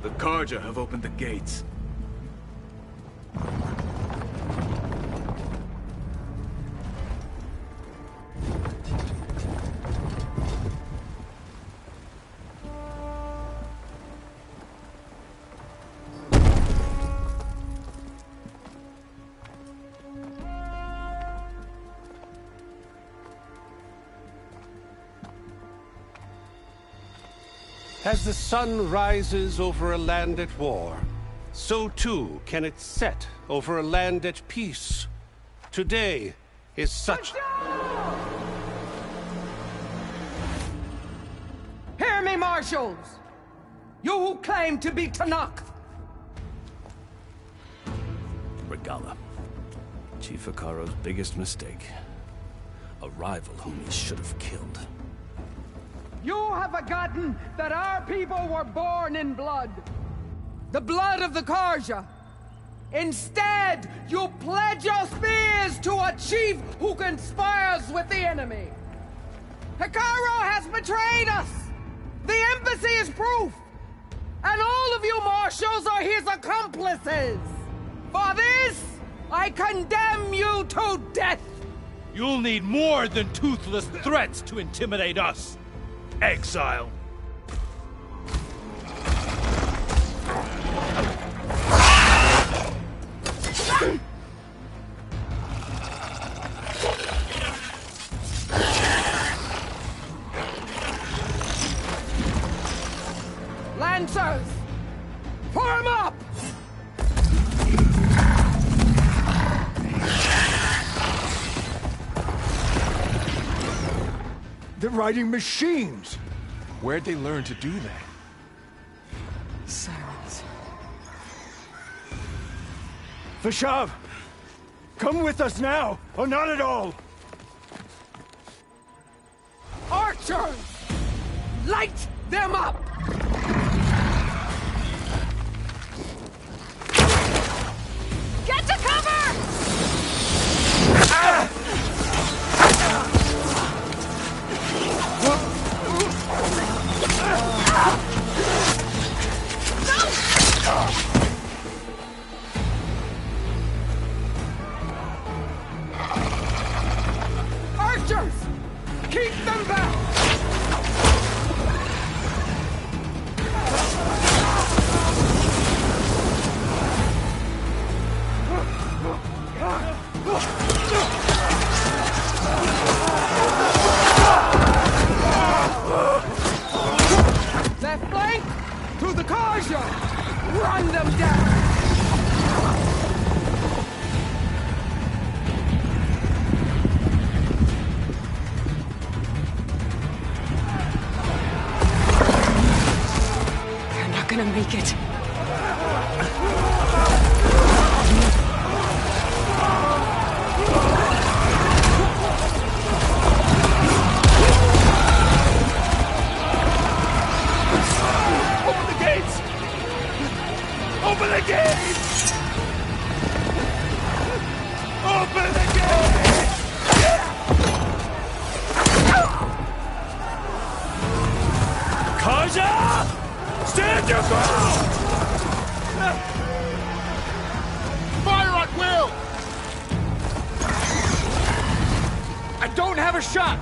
The Karja have opened the gates. As the sun rises over a land at war, so too can it set over a land at peace. Today is such... Hear me, marshals! You who claim to be Tanakh! Regala. Chief Hikaru's biggest mistake. A rival whom he should have killed. You have forgotten that our people were born in blood. The blood of the Karja. Instead, you pledge your spears to a chief who conspires with the enemy. Hikaru has betrayed us. The embassy is proof. And all of you marshals are his accomplices. For this, I condemn you to death. You'll need more than toothless threats to intimidate us. Exile. Lancers, form up! They're riding machines! Where'd they learn to do that? Silence. Vashav! Come with us now, or not at all! Archers! Light them up! Get to cover! Archers! Keep them back! Run them down! They're not gonna make it. Open the gates! Open the gates! Open the gates! Kaja! Stand your ground! Fire at will! I don't have a shot!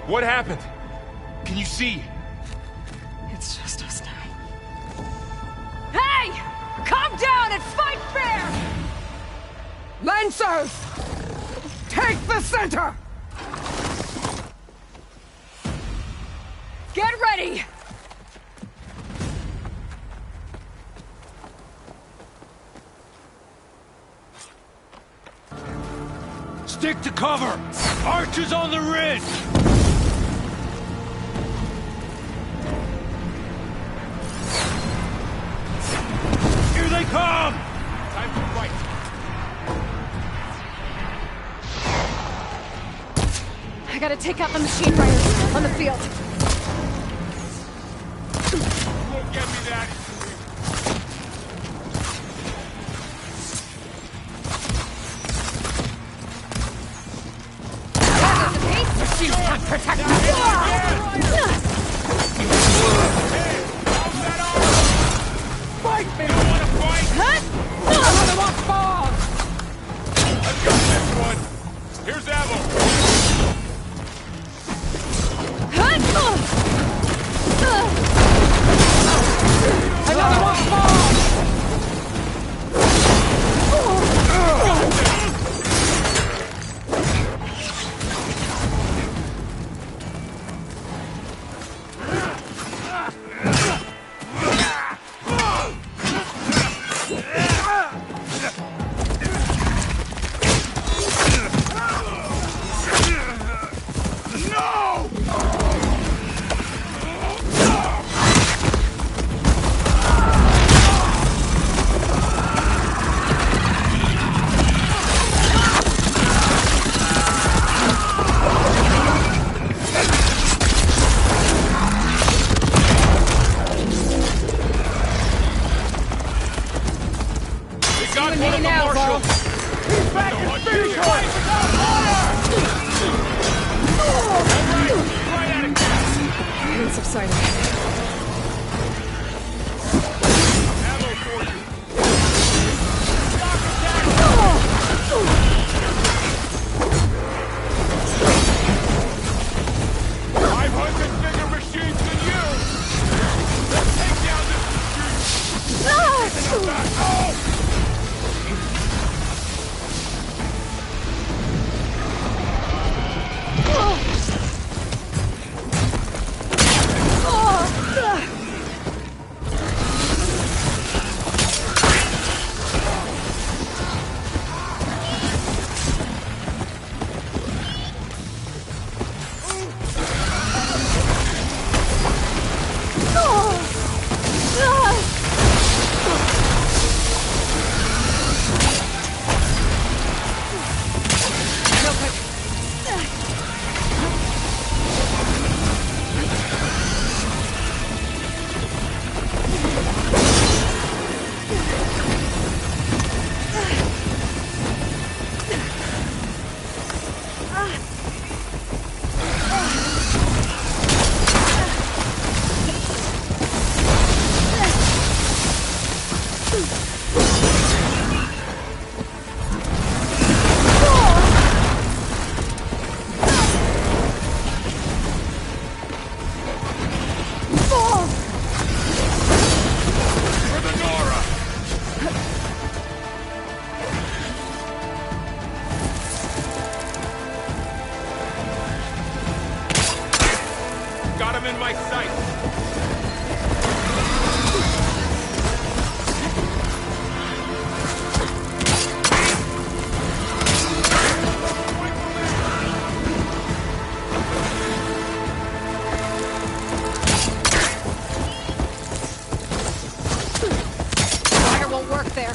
What happened? Can you see? It's just us now. Hey! Calm down and fight fair! Lancers! Take the center! Get ready! Stick to cover! Archers on the ridge! Here they come! Time to fight. I gotta take out the machine riders on the field. You won't get me that. Machines can't protect us! Fight me! You wanna fight? Another one falls! I've got this one. Here's ammo. Another one falls! them in my sight! Fire won't work there.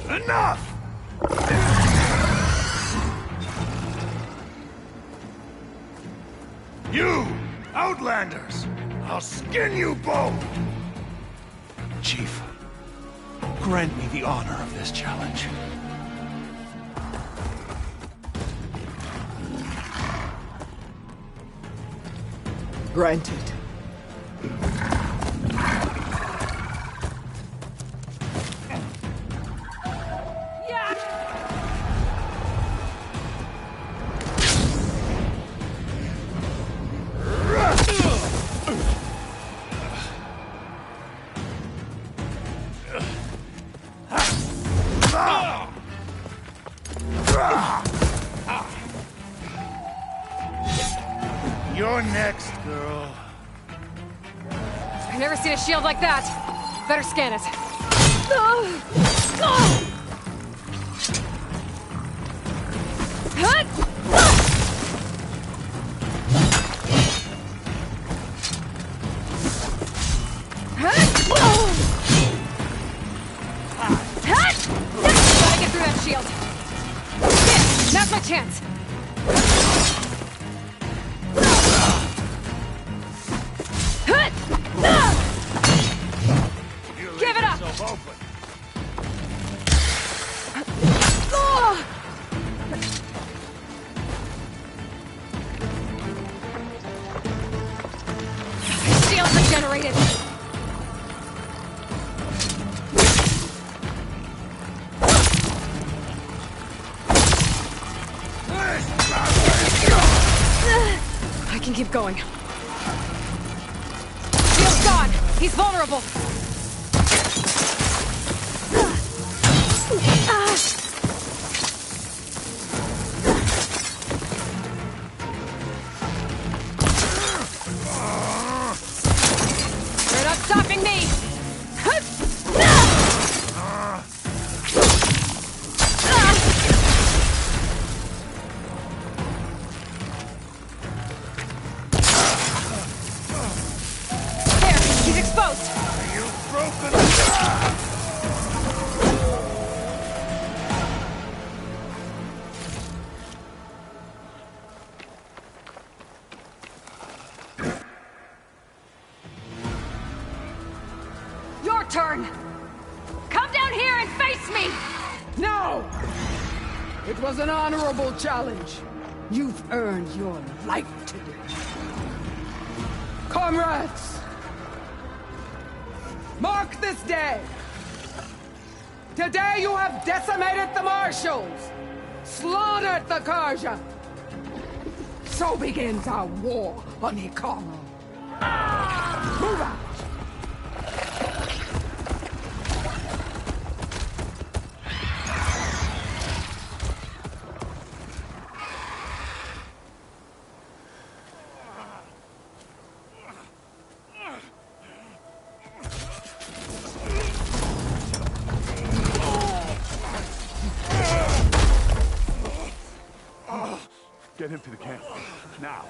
Enough! You, Outlanders! I'll skin you both! Chief, grant me the honor of this challenge. Granted. You're next, girl. I've never seen a shield like that. Better scan it. Gotta get through that shield. Yeah, now's my chance. Give it up! Shields regenerated! I can keep going. Shield's gone! He's vulnerable! You're not stopping me! There, he's exposed! You've broken Your turn! Come down here and face me! No! It was an honorable challenge. You've earned your life today. Comrades! Mark this day! Today you have decimated the Marshals! Slaughtered the Karja! So begins our war on Hikaru. Move out! get him to the camp. Now.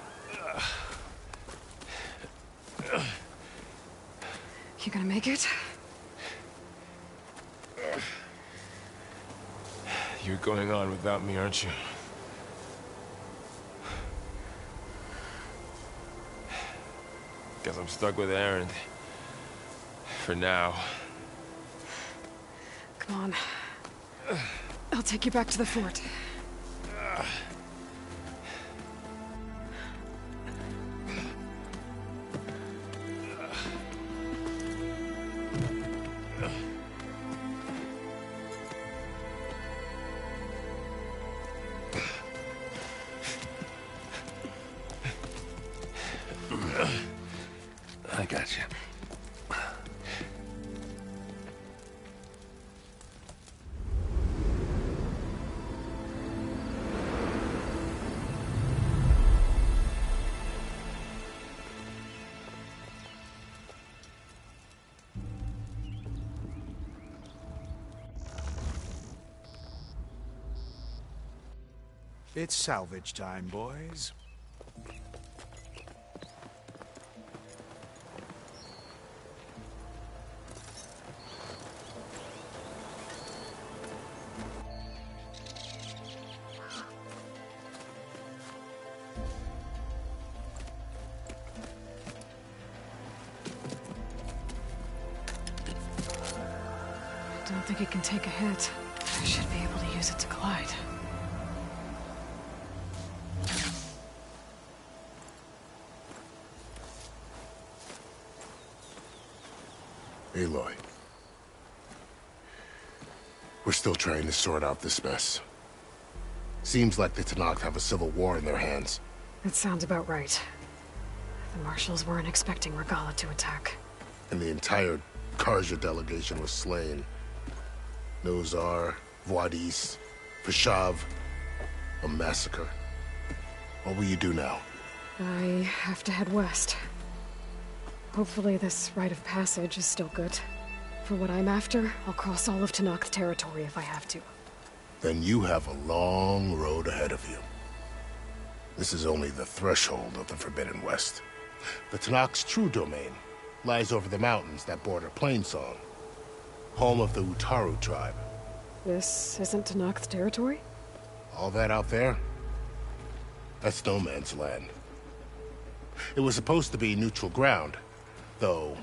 You gonna make it? You're going on without me, aren't you? Guess I'm stuck with Aaron. For now. Come on. I'll take you back to the fort. I got you. It's salvage time, boys. I don't think it can take a hit. I should be able to use it to glide. Aloy. We're still trying to sort out this mess. Seems like the Tenakth have a civil war in their hands. That sounds about right. The marshals weren't expecting Regala to attack. And the entire Karja delegation was slain. Nozar, Voidis, Fashav. A massacre. What will you do now? I have to head west. Hopefully this rite of passage is still good. For what I'm after, I'll cross all of Tenakth territory if I have to. Then you have a long road ahead of you. This is only the threshold of the Forbidden West. The Tenakth's true domain lies over the mountains that border Plainsong, home of the Utaru tribe. This isn't Tenakth territory? All that out there? That's no man's land. It was supposed to be neutral ground, though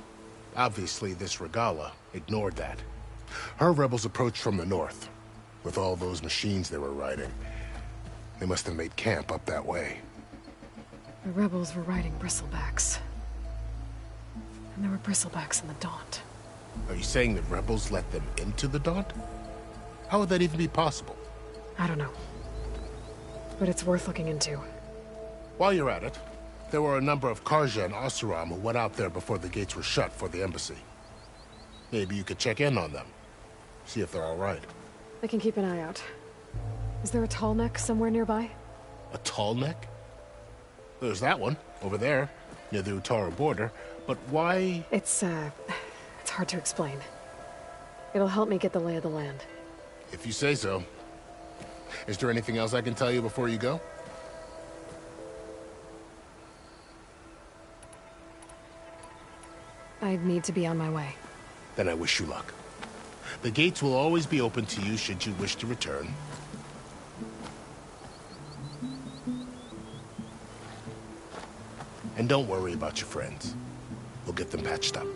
obviously this Regala ignored that. Her rebels approached from the north, with all those machines they were riding. They must have made camp up that way. The rebels were riding bristlebacks. And there were bristlebacks in the Daunt. Are you saying the rebels let them into the Daunt? How would that even be possible? I don't know. But it's worth looking into. While you're at it, there were a number of Karja and Oseram who went out there before the gates were shut for the embassy. Maybe you could check in on them. See if they're all right. I can keep an eye out. Is there a tall neck somewhere nearby? A tall neck? There's that one, over there, near the Utaru border. But why? It's hard to explain. It'll help me get the lay of the land. If you say so. Is there anything else I can tell you before you go? I need to be on my way. Then I wish you luck. The gates will always be open to you should you wish to return. And don't worry about your friends. We'll get them patched up.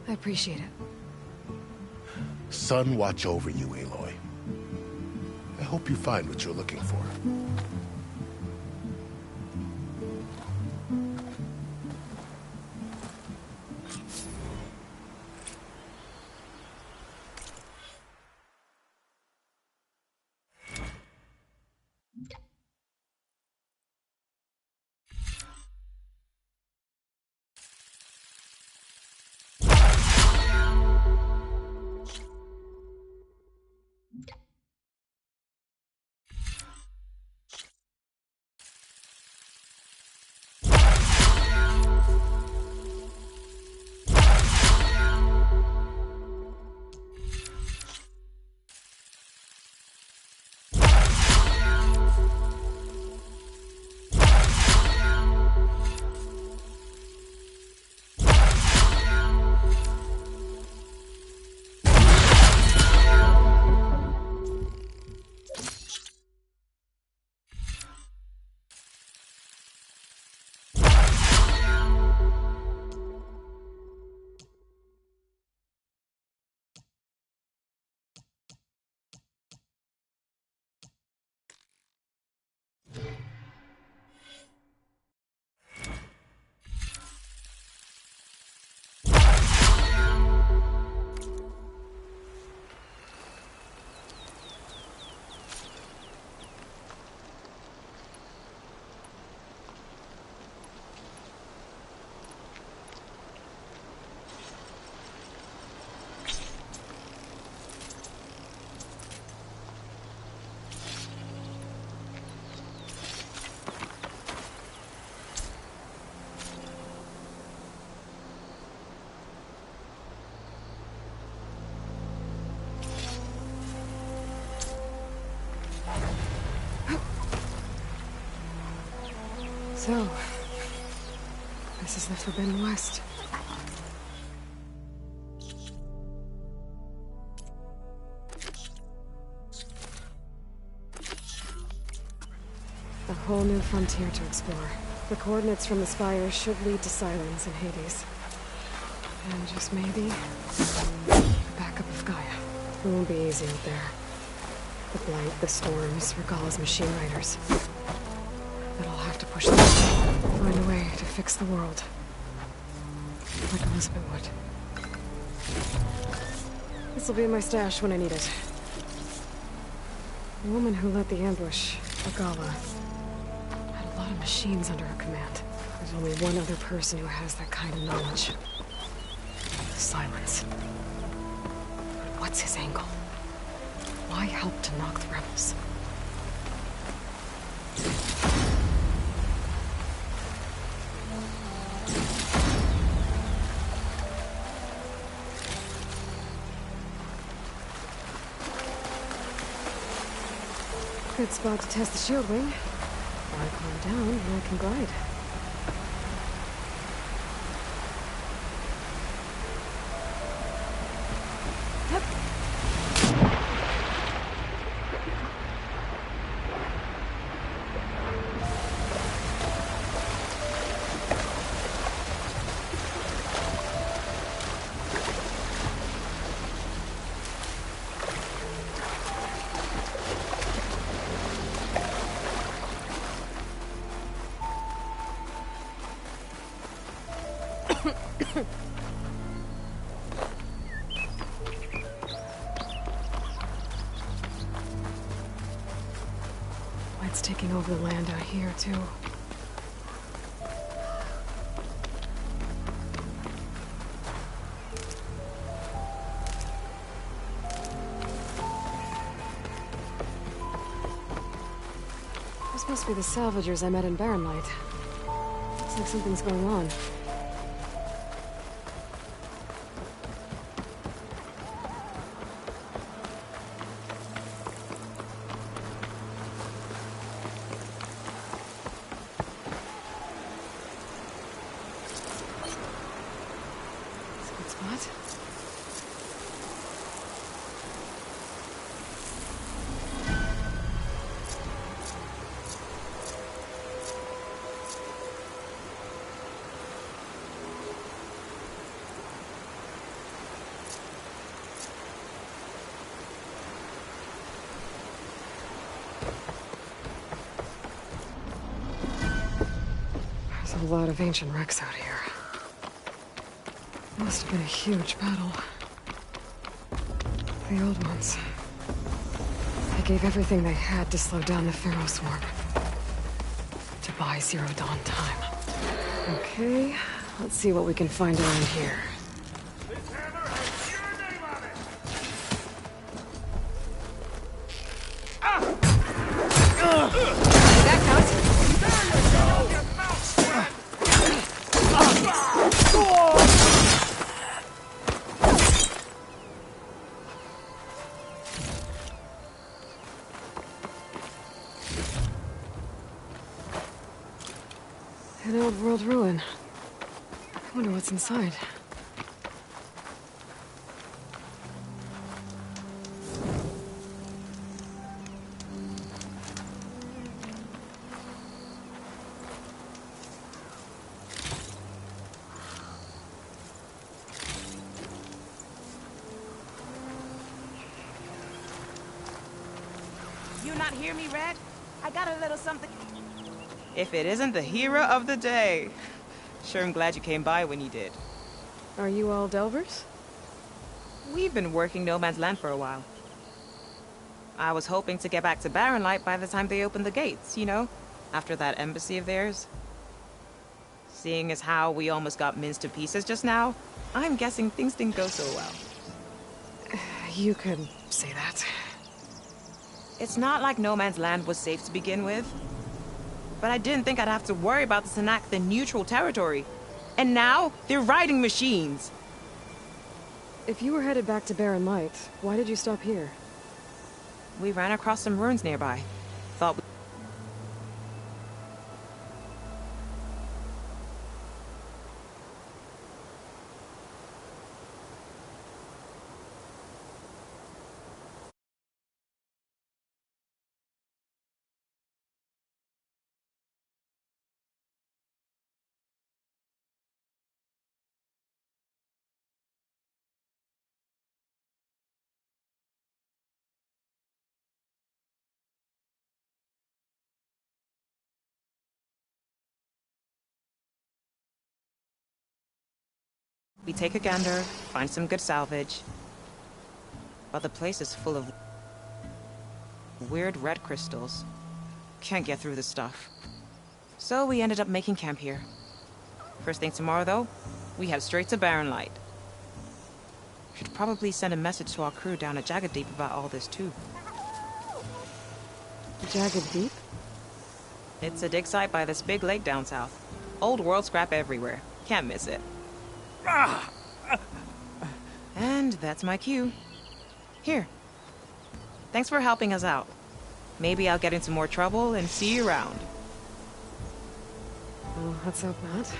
I appreciate it. Sun watch over you, Aloy. I hope you find what you're looking for. So, this is the Forbidden West. A whole new frontier to explore. The coordinates from the spires should lead to Silence and Hades. And just maybe, the backup of Gaia. It won't be easy out there. The Blight, the Storms, Regalla's machine riders. But I'll have to push them. Find a way to fix the world. Like Elizabeth would. This'll be in my stash when I need it. The woman who led the ambush, Regalla, had a lot of machines under her command. There's only one other person who has that kind of knowledge. Silence. But what's his angle? Why help to knock the rebels? Good spot to test the shield wing. I climb down and I can glide. Light's taking over the land out here, too. This must be the salvagers I met in Barren Light. Looks like something's going on. There's a lot of ancient wrecks out here. Must have been a huge battle. The old ones. They gave everything they had to slow down the Pharaoh swarm. To buy Zero Dawn time. Okay, let's see what we can find around here. An old world ruin. I wonder what's inside. You not hear me, Red? I got a little something. If it isn't the hero of the day. Sure, I'm glad you came by when you did. Are you all Delvers? We've been working No Man's Land for a while. I was hoping to get back to Barren Light by the time they opened the gates, you know? After that embassy of theirs. Seeing as how we almost got minced to pieces just now, I'm guessing things didn't go so well. You could say that. It's not like No Man's Land was safe to begin with. But I didn't think I'd have to worry about the Tanakh, the neutral territory. And now, they're riding machines. If you were headed back to Barren Light, why did you stop here? We ran across some ruins nearby. Thought We take a gander, find some good salvage. But the place is full of weird red crystals. Can't get through the stuff. So we ended up making camp here. First thing tomorrow, though, we head straight to Barren Light. Should probably send a message to our crew down at Jagged Deep about all this, too. Jagged Deep? It's a dig site by this big lake down south. Old world scrap everywhere. Can't miss it. And that's my cue. Here. Thanks for helping us out. Maybe I'll get into more trouble and see you around. Well, let's hope not.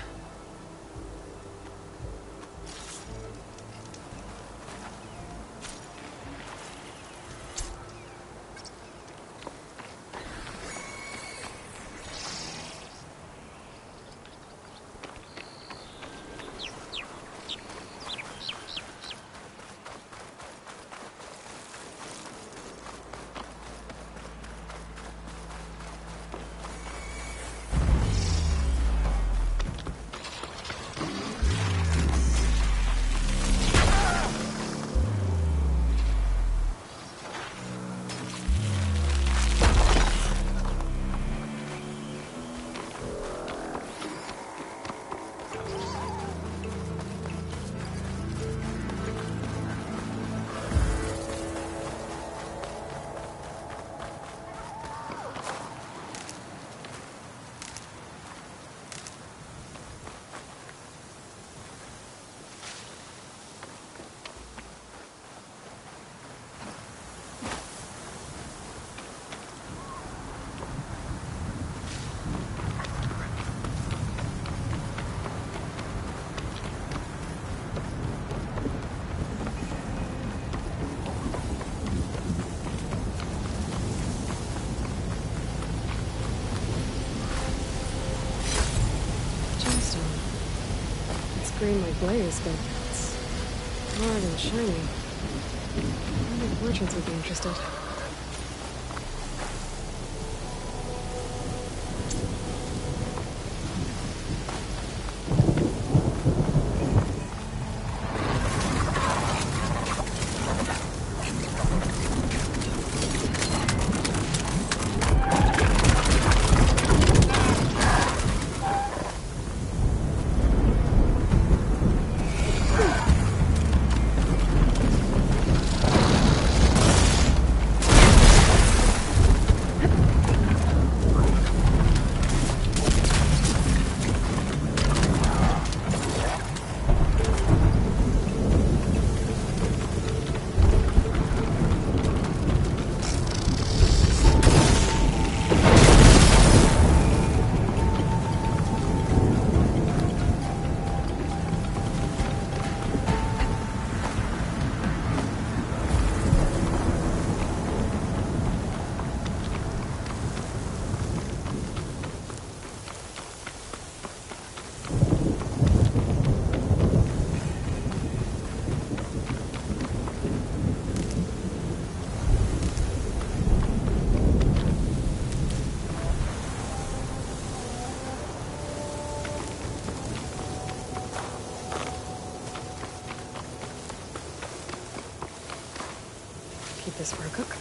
Green like blaze, but it's hard and shiny. I think merchants would be interested. Keep this for a cook.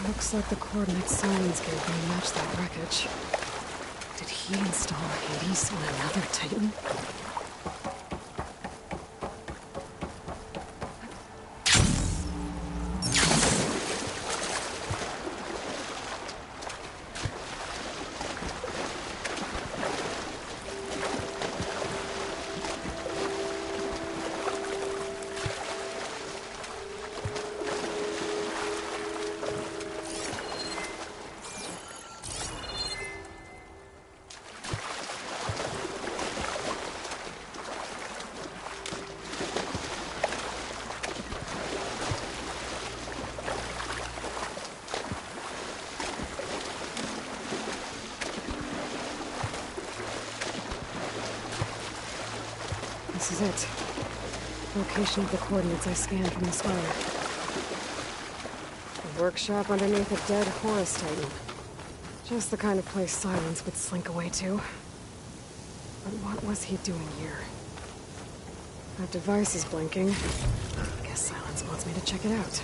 Looks like the coordinates Silence gave me match that wreckage. Did he install Hades on another Titan? This is it. Location of the coordinates I scanned from the spire. A workshop underneath a dead Horus Titan. Just the kind of place Silence would slink away to. But what was he doing here? That device is blinking. I guess Silence wants me to check it out.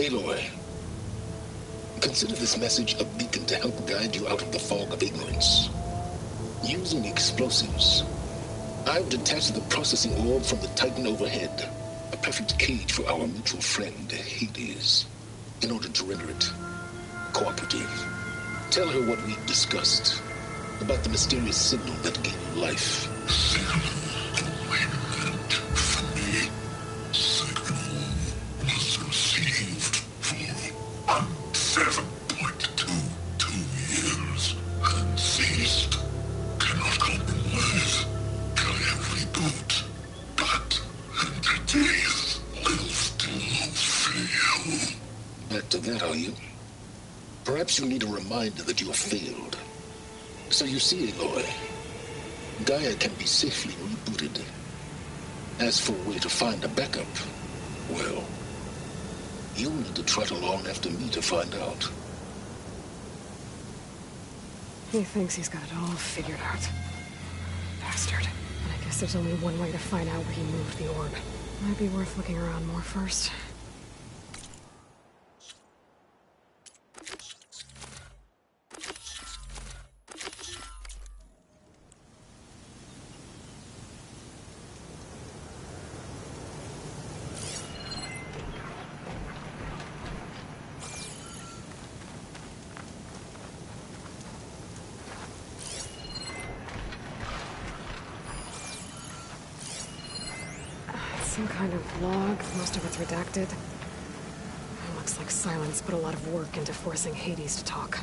Aloy, consider this message a beacon to help guide you out of the fog of ignorance. Using explosives, I've detached the processing orb from the Titan overhead, a perfect cage for our mutual friend, Hades, in order to render it cooperative. Tell her what we've discussed about the mysterious signal that gave you life. Back to that, are you? Perhaps you need a reminder that you have failed. So you see, Aloy, Gaia can be safely rebooted. As for a way to find a backup, well, you'll need to trot along after me to find out. He thinks he's got it all figured out. Bastard. And I guess there's only one way to find out where he moved the orb. Might be worth looking around more first. Some kind of log, most of it's redacted. Looks like Silence put a lot of work into forcing Hades to talk.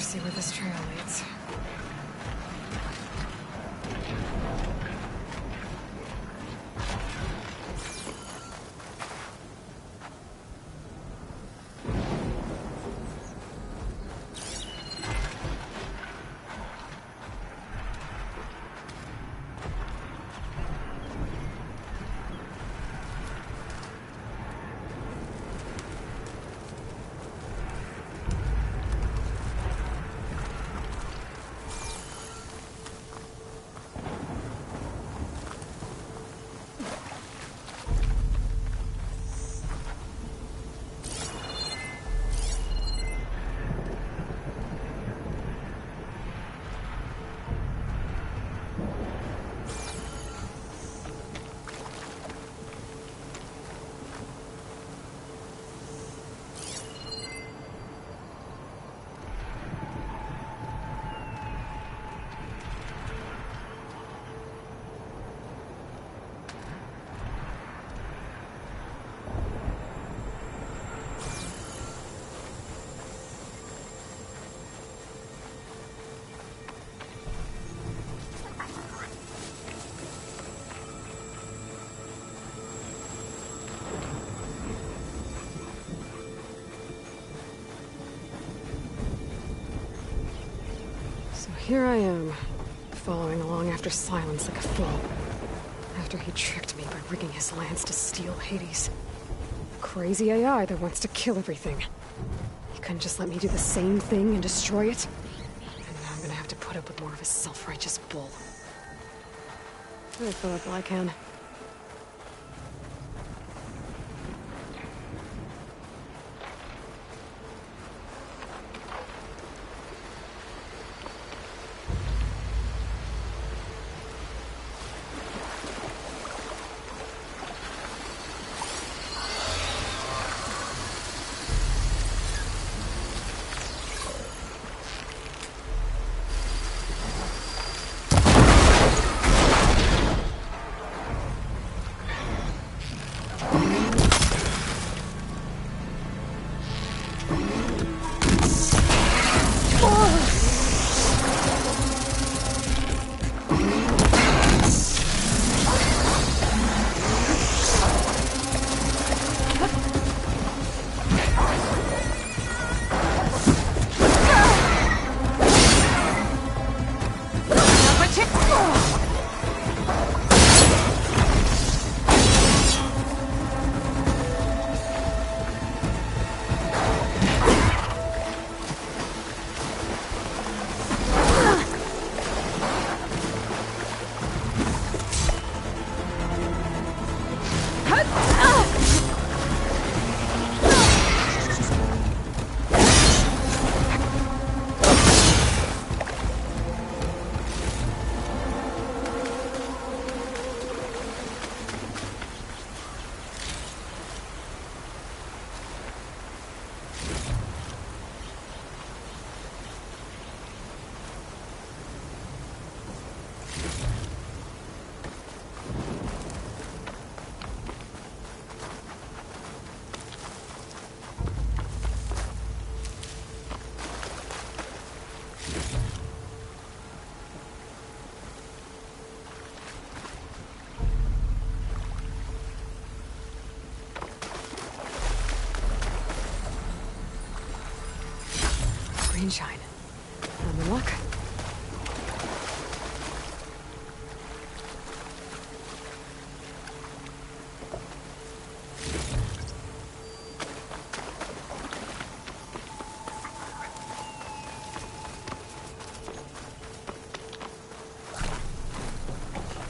see where this trail leads. Here I am, following along after Silence like a fool. After he tricked me by rigging his lance to steal Hades. Crazy AI that wants to kill everything. He couldn't just let me do the same thing and destroy it? And now I'm gonna have to put up with more of his self-righteous bull. I fill up while I can. Greenshine. I'm in luck.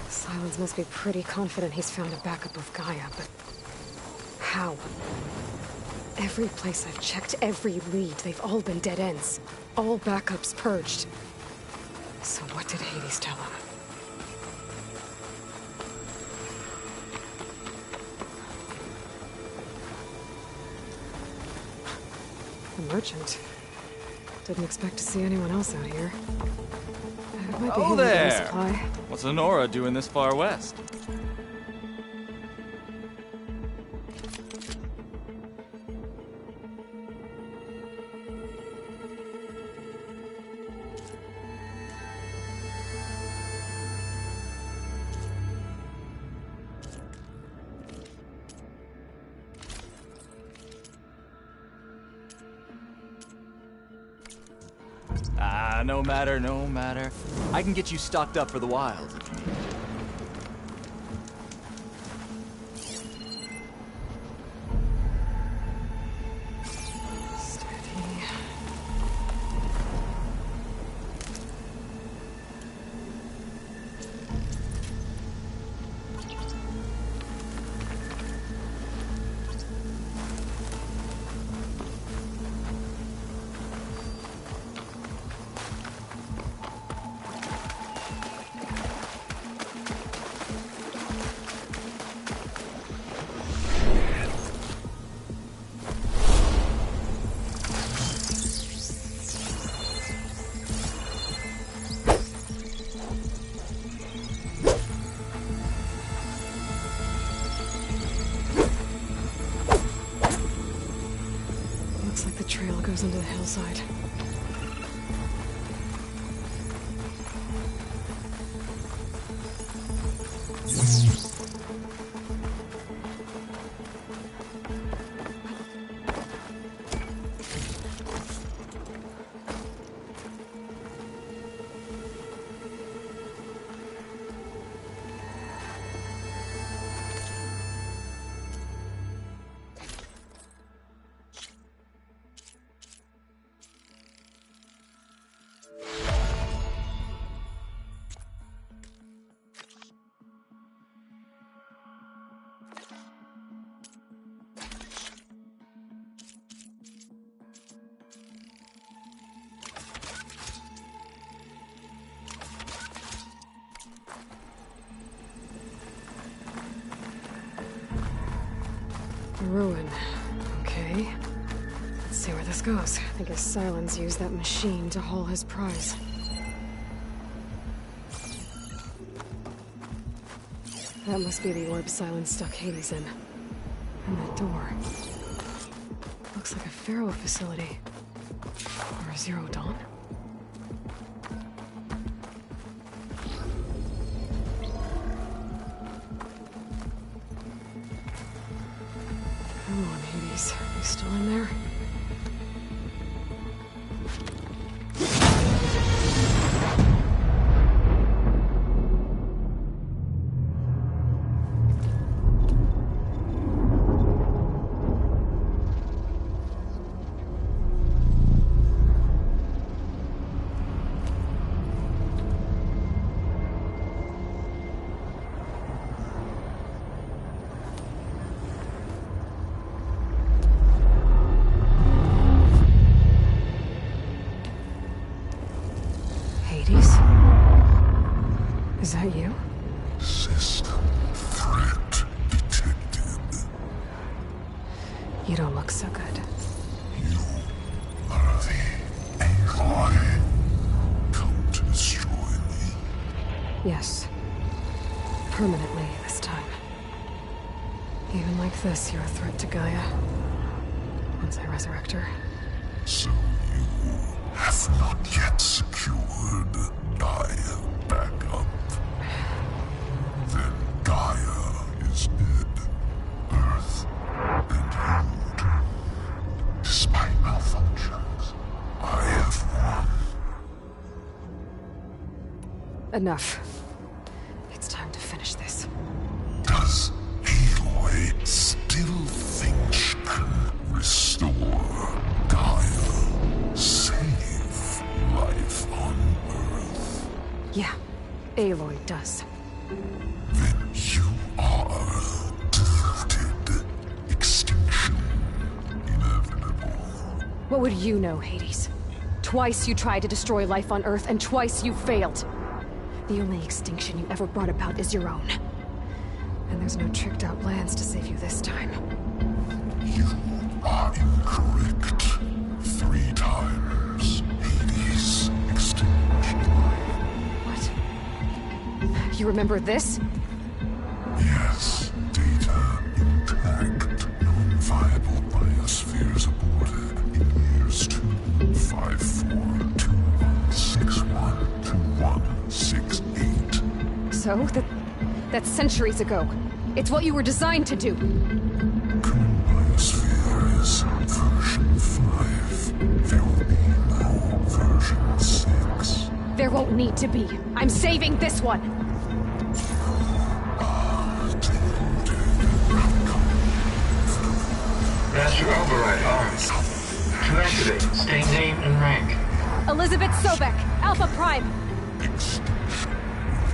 Silence must be pretty confident he's found a backup of Gaia, but how? Every place I've checked, every lead, they've all been dead ends. All backups purged. So what did Hades tell him? The merchant. Didn't expect to see anyone else out here. It might be Oh handy to get a there! supply. What's Honora doing this far west? No matter, no matter. I can get you stocked up for the wilds if you need. Looks like the trail goes into the hillside. A ruin. Okay. Let's see where this goes. I guess Silence used that machine to haul his prize. That must be the orb Silence stuck Hades in. And that door. Looks like a Pharaoh facility. Or a Zero Dawn? Come on, Hades. You still in there? Is that you? System threat detected. You don't look so good. You are the Aloy. Come to destroy me. Yes. Permanently this time. Even like this, you're a threat to Gaia. Once I resurrect her. So you have not yet secured Gaia back up. Then Gaia is dead. Earth and you doomed. Despite malfunctions, I have won. Enough. It's time to finish this. Does Aloy still think she can restore Gaia? Save life on Earth? Yeah, Aloy does. Then you are deluded. Extinction inevitable. What would you know, Hades? Twice you tried to destroy life on Earth, and twice you failed. The only extinction you ever brought about is your own. And there's no tricked-out plans to save you this time. You are incorrect. 3 times. Hades extinction. What? You remember this? Yes. Data intact. Non-viable biospheres aborted in years 2154, 2161, 2168. So? That's centuries ago. It's what you were designed to do. Current biosphere is version version 5. There will be no version 6. There won't need to be. I'm saving this one! Master override armed. To activate, state name and rank. Elizabeth Sobek, Alpha Prime.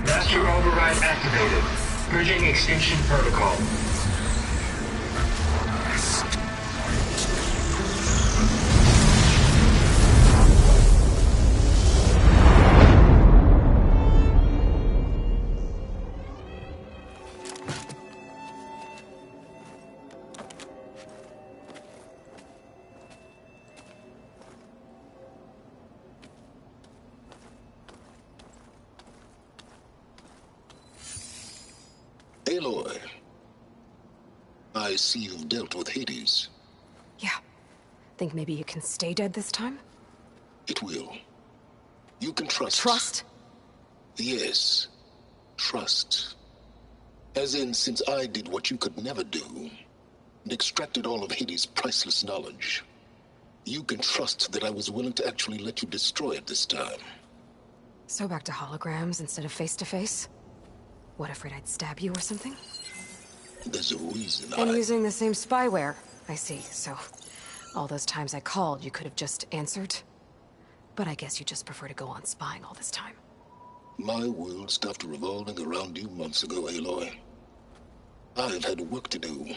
Master override activated. Bridging extinction protocol. Aloy, I see you've dealt with Hades. Yeah. Think maybe you can stay dead this time? It will. You can trust. Trust? Yes. Trust. As in, since I did what you could never do, and extracted all of Hades' priceless knowledge, you can trust that I was willing to actually let you destroy it this time. So back to holograms instead of face-to-face? What, afraid I'd stab you or something? There's a reason And using the same spyware. I see, so all those times I called, you could have just answered. But I guess you just prefer to go on spying all this time. My world stopped revolving around you months ago, Aloy. I've had work to do.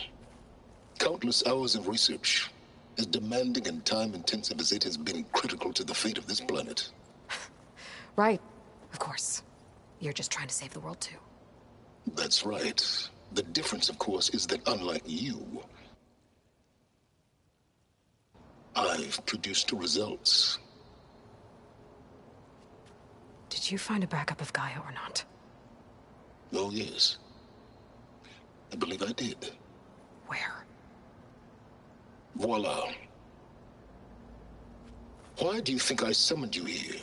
Countless hours of research, as demanding and time-intensive as it has been critical to the fate of this planet. Right, of course. You're just trying to save the world too. That's right. The difference, of course, is that unlike you, I've produced results. Did you find a backup of Gaia or not? Oh, yes. I believe I did. Where? Voila. Why do you think I summoned you here?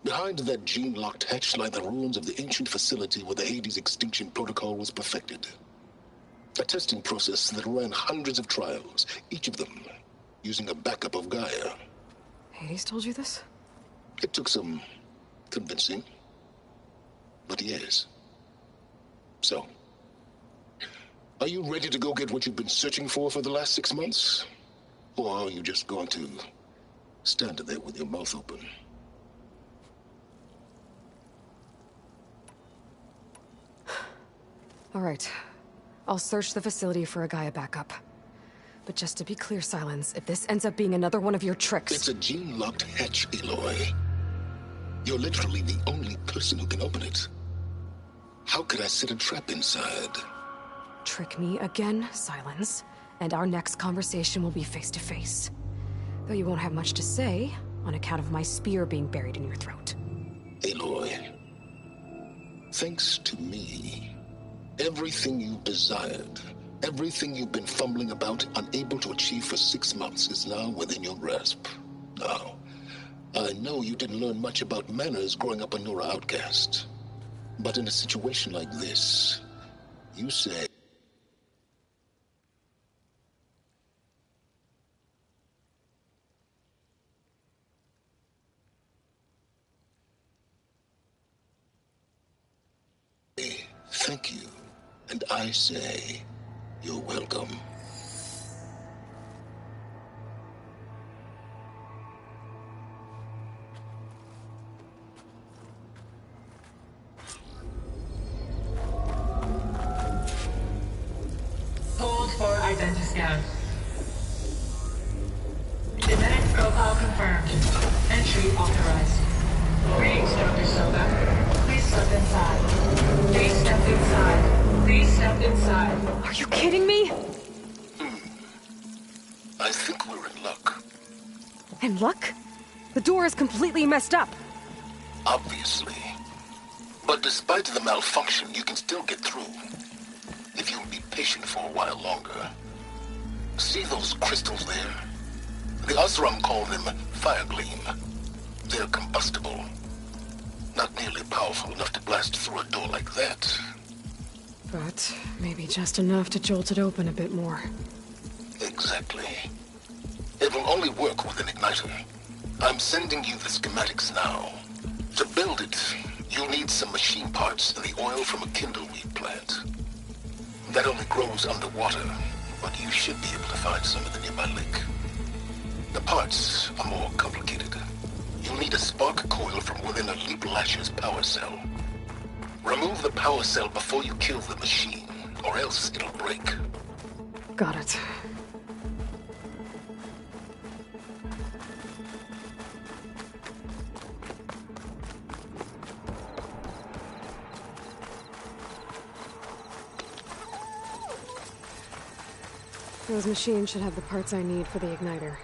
Behind that gene-locked hatch lie the ruins of the ancient facility where the Hades extinction protocol was perfected. A testing process that ran hundreds of trials, each of them using a backup of Gaia. Hades told you this? It took some convincing, but yes. So, are you ready to go get what you've been searching for the last 6 months? Or are you just going to stand there with your mouth open? All right. I'll search the facility for a Gaia backup. But just to be clear, Silence, if this ends up being another one of your tricks... It's a gene-locked hatch, Aloy. You're literally the only person who can open it. How could I set a trap inside? Trick me again, Silence, and our next conversation will be face-to-face. Though you won't have much to say, on account of my spear being buried in your throat. Aloy, thanks to me, everything you've desired, everything you've been fumbling about, unable to achieve for 6 months, is now within your grasp. Now, I know you didn't learn much about manners growing up a Nora outcast. But in a situation like this, you say... Thank you. And I say, you're welcome. Hold for identiscan. Genetic profile confirmed. Entry authorized. Greetings, Dr. Soba. Please step inside. Please step inside. Please step inside. Are you kidding me? I think we're in luck. In luck? The door is completely messed up. Obviously. But despite the malfunction, you can still get through. If you'll be patient for a while longer. See those crystals there? The Osram call them fire gleam. They're combustible. Not nearly powerful enough to blast through a door like that. But maybe just enough to jolt it open a bit more. Exactly. It will only work with an igniter. I'm sending you the schematics now. To build it, you'll need some machine parts and the oil from a kindleweed plant. That only grows underwater, but you should be able to find some in the nearby lake. The parts are more complicated. You'll need a spark coil from within a Leap Lasher's power cell. Remove the power cell before you kill the machine, or else it'll break. Got it. Those machines should have the parts I need for the igniter.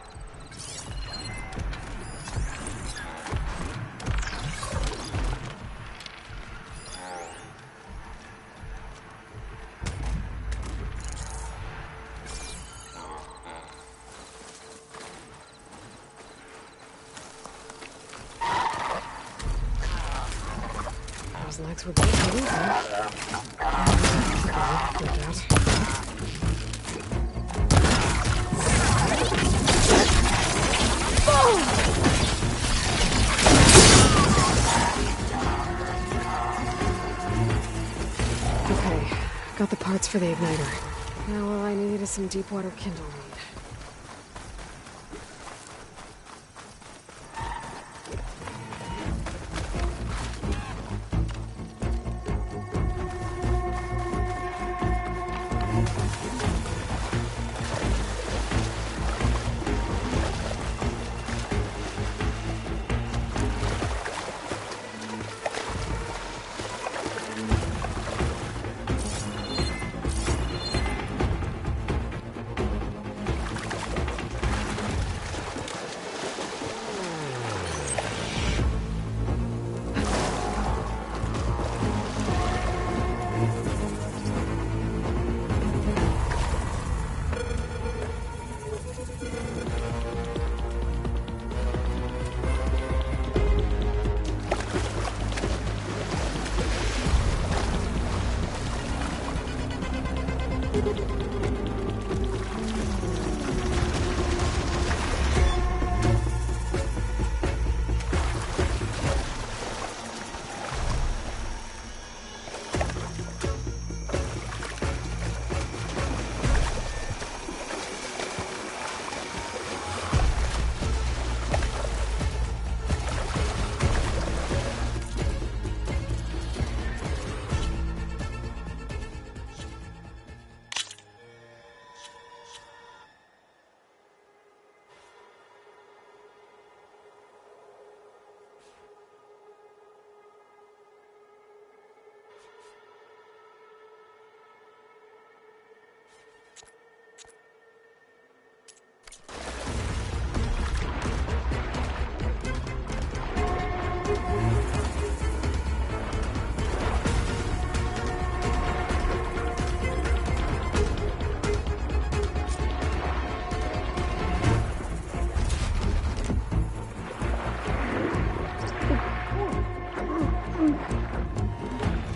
Those legs would be pretty, huh? Okay, like that. Okay, got the parts for the igniter. Now all I need is some deep water kindleweed.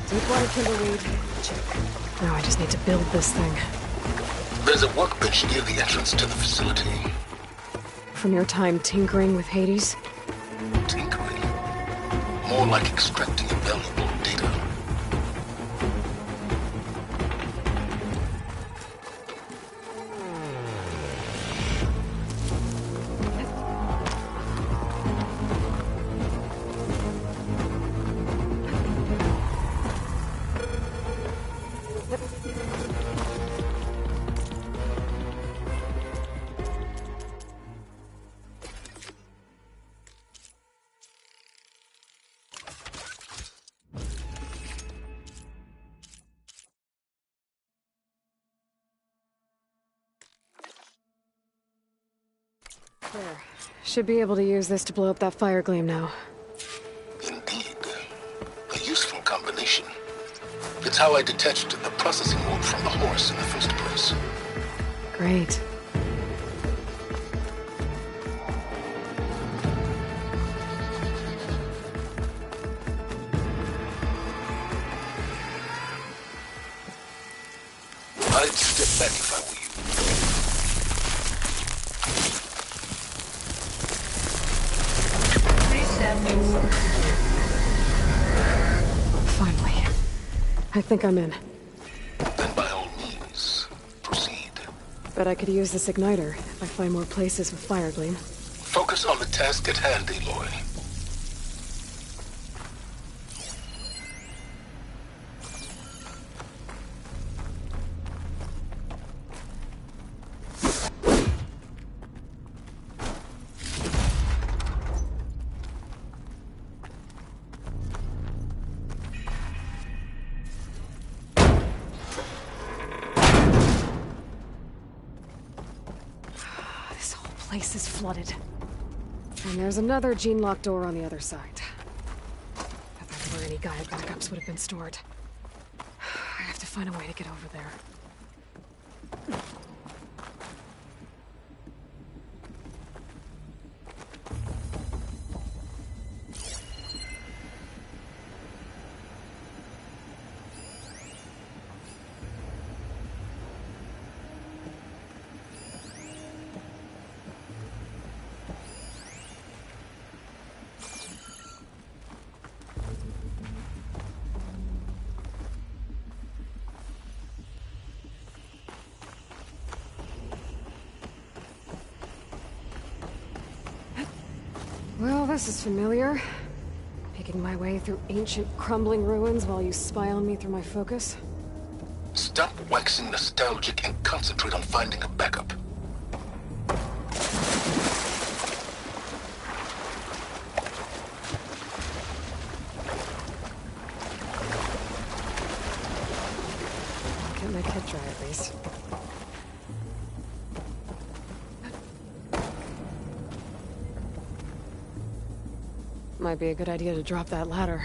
Deepwater kindleweed. Check. Now I just need to build this thing. There's a workbench near the entrance to the facility. From your time tinkering with Hades? Tinkering? More like extracting valuable data. There. Should be able to use this to blow up that fire gleam now. Indeed. A useful combination. It's how I detached the processing orb from the horse in the first place. Great. I'd step back if I were you. I think I'm in. Then by all means, proceed. Bet I could use this igniter if I find more places with fire gleam. Focus on the task at hand, Aloy. This whole place is flooded. And there's another gene-lock door on the other side. I thought where any Gaia backups would have been stored. I have to find a way to get over there. Well, this is familiar. Picking my way through ancient, crumbling ruins while you spy on me through my focus. Stop waxing nostalgic and concentrate on finding a backup. Get my kit dry at least. Might be a good idea to drop that ladder.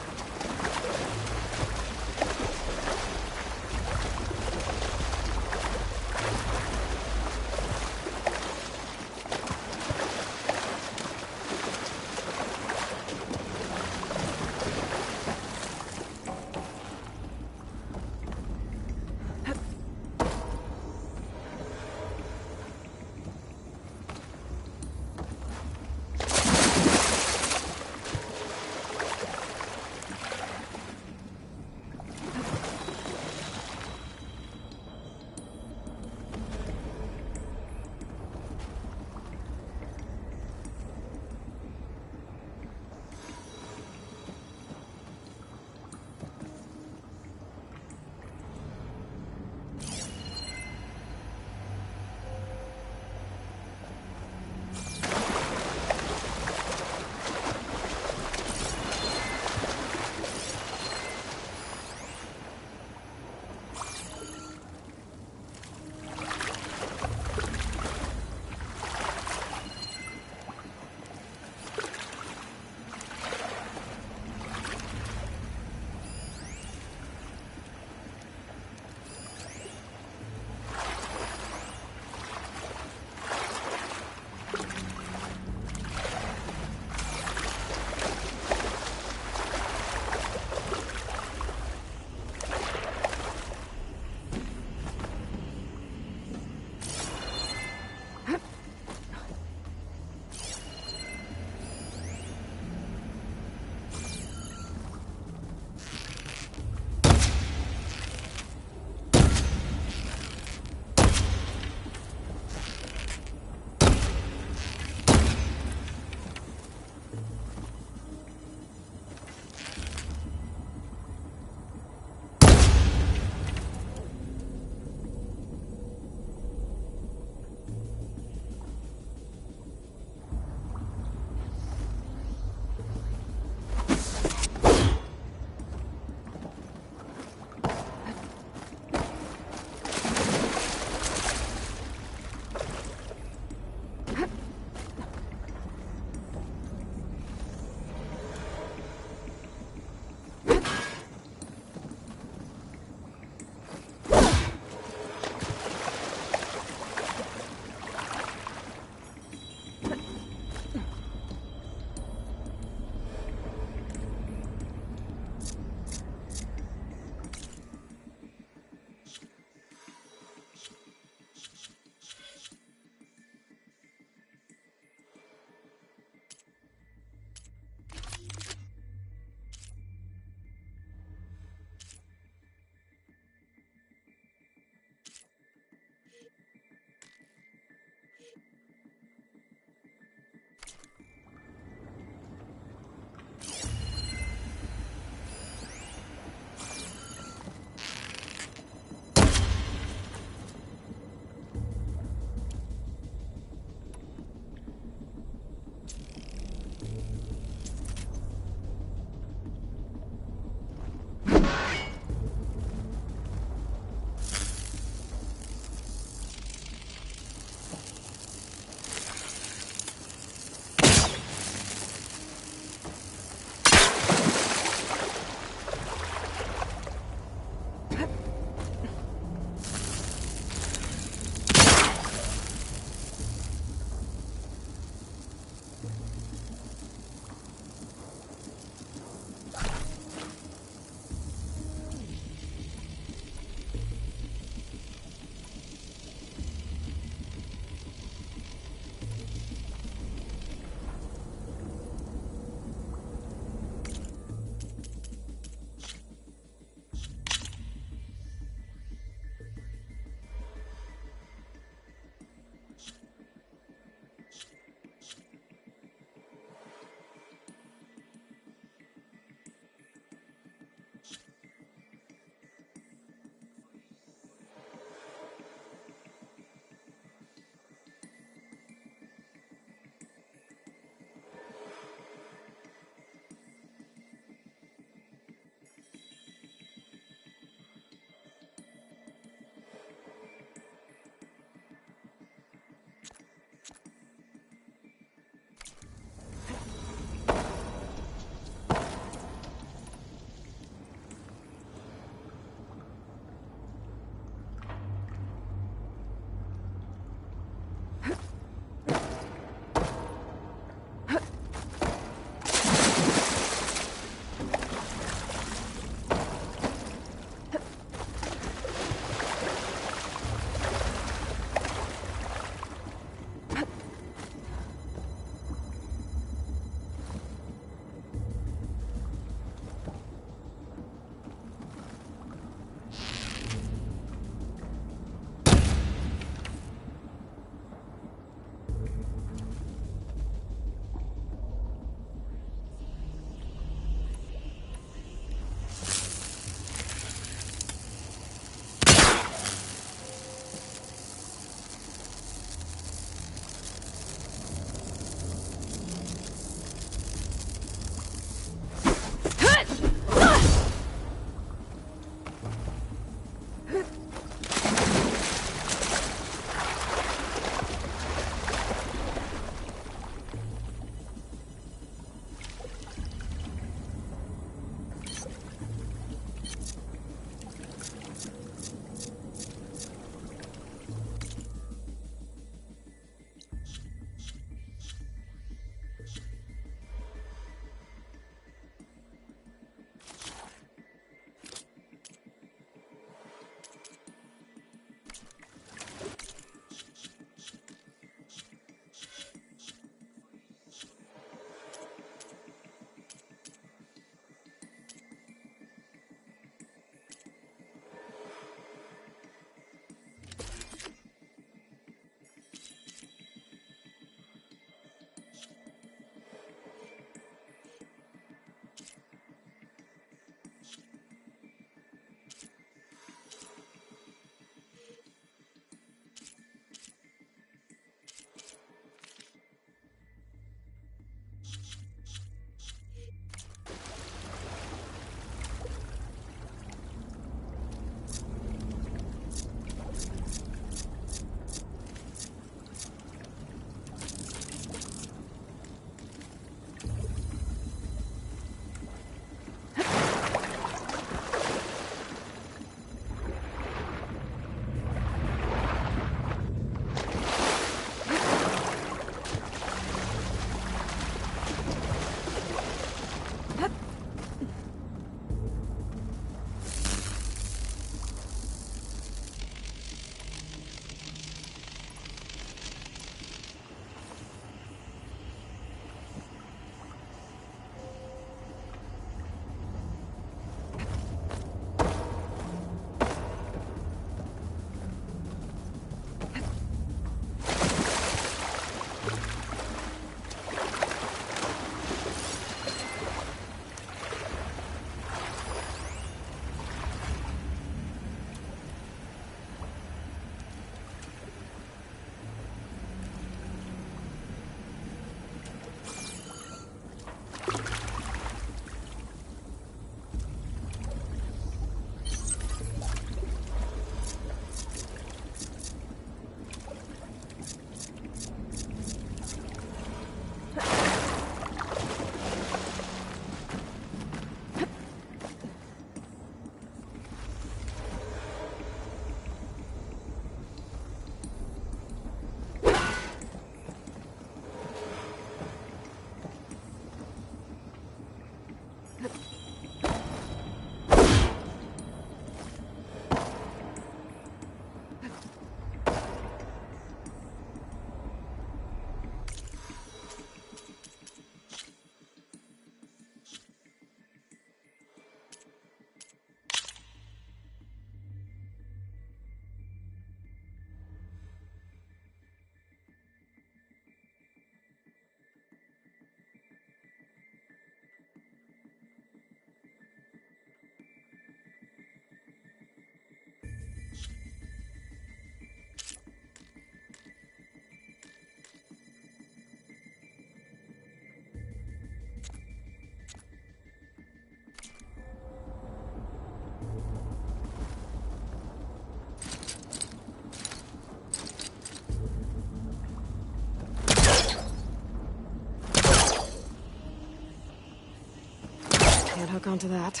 hook onto that.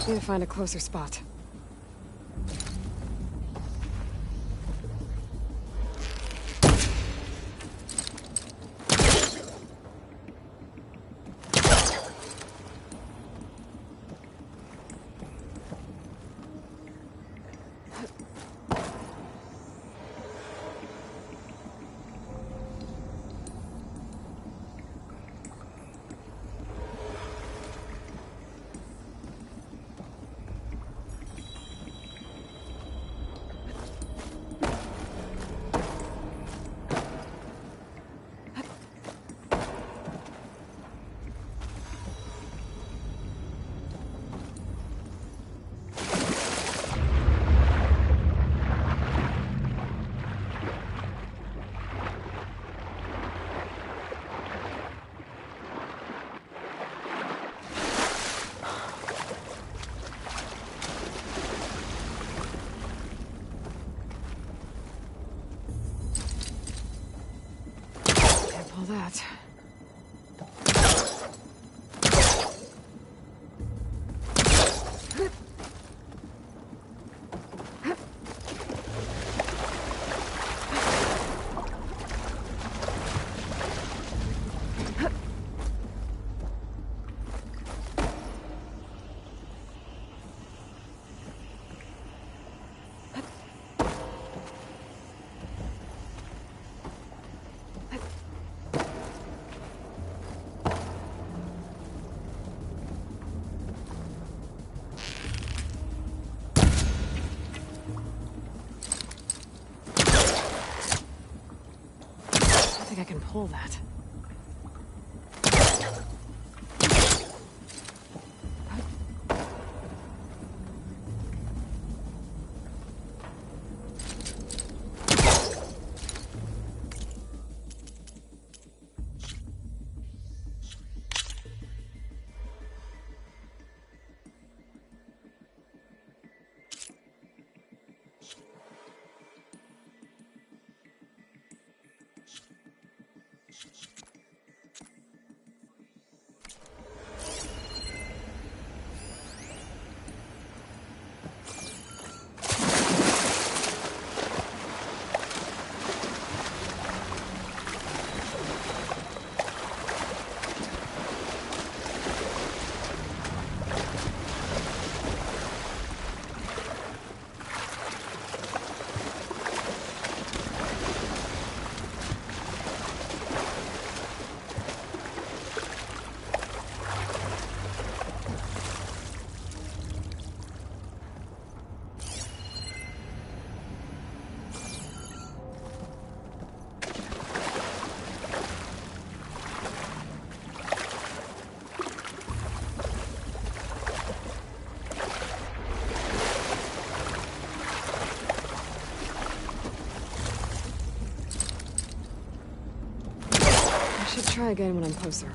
Need to find a closer spot. All that. I can pull that. I should try again when I'm closer.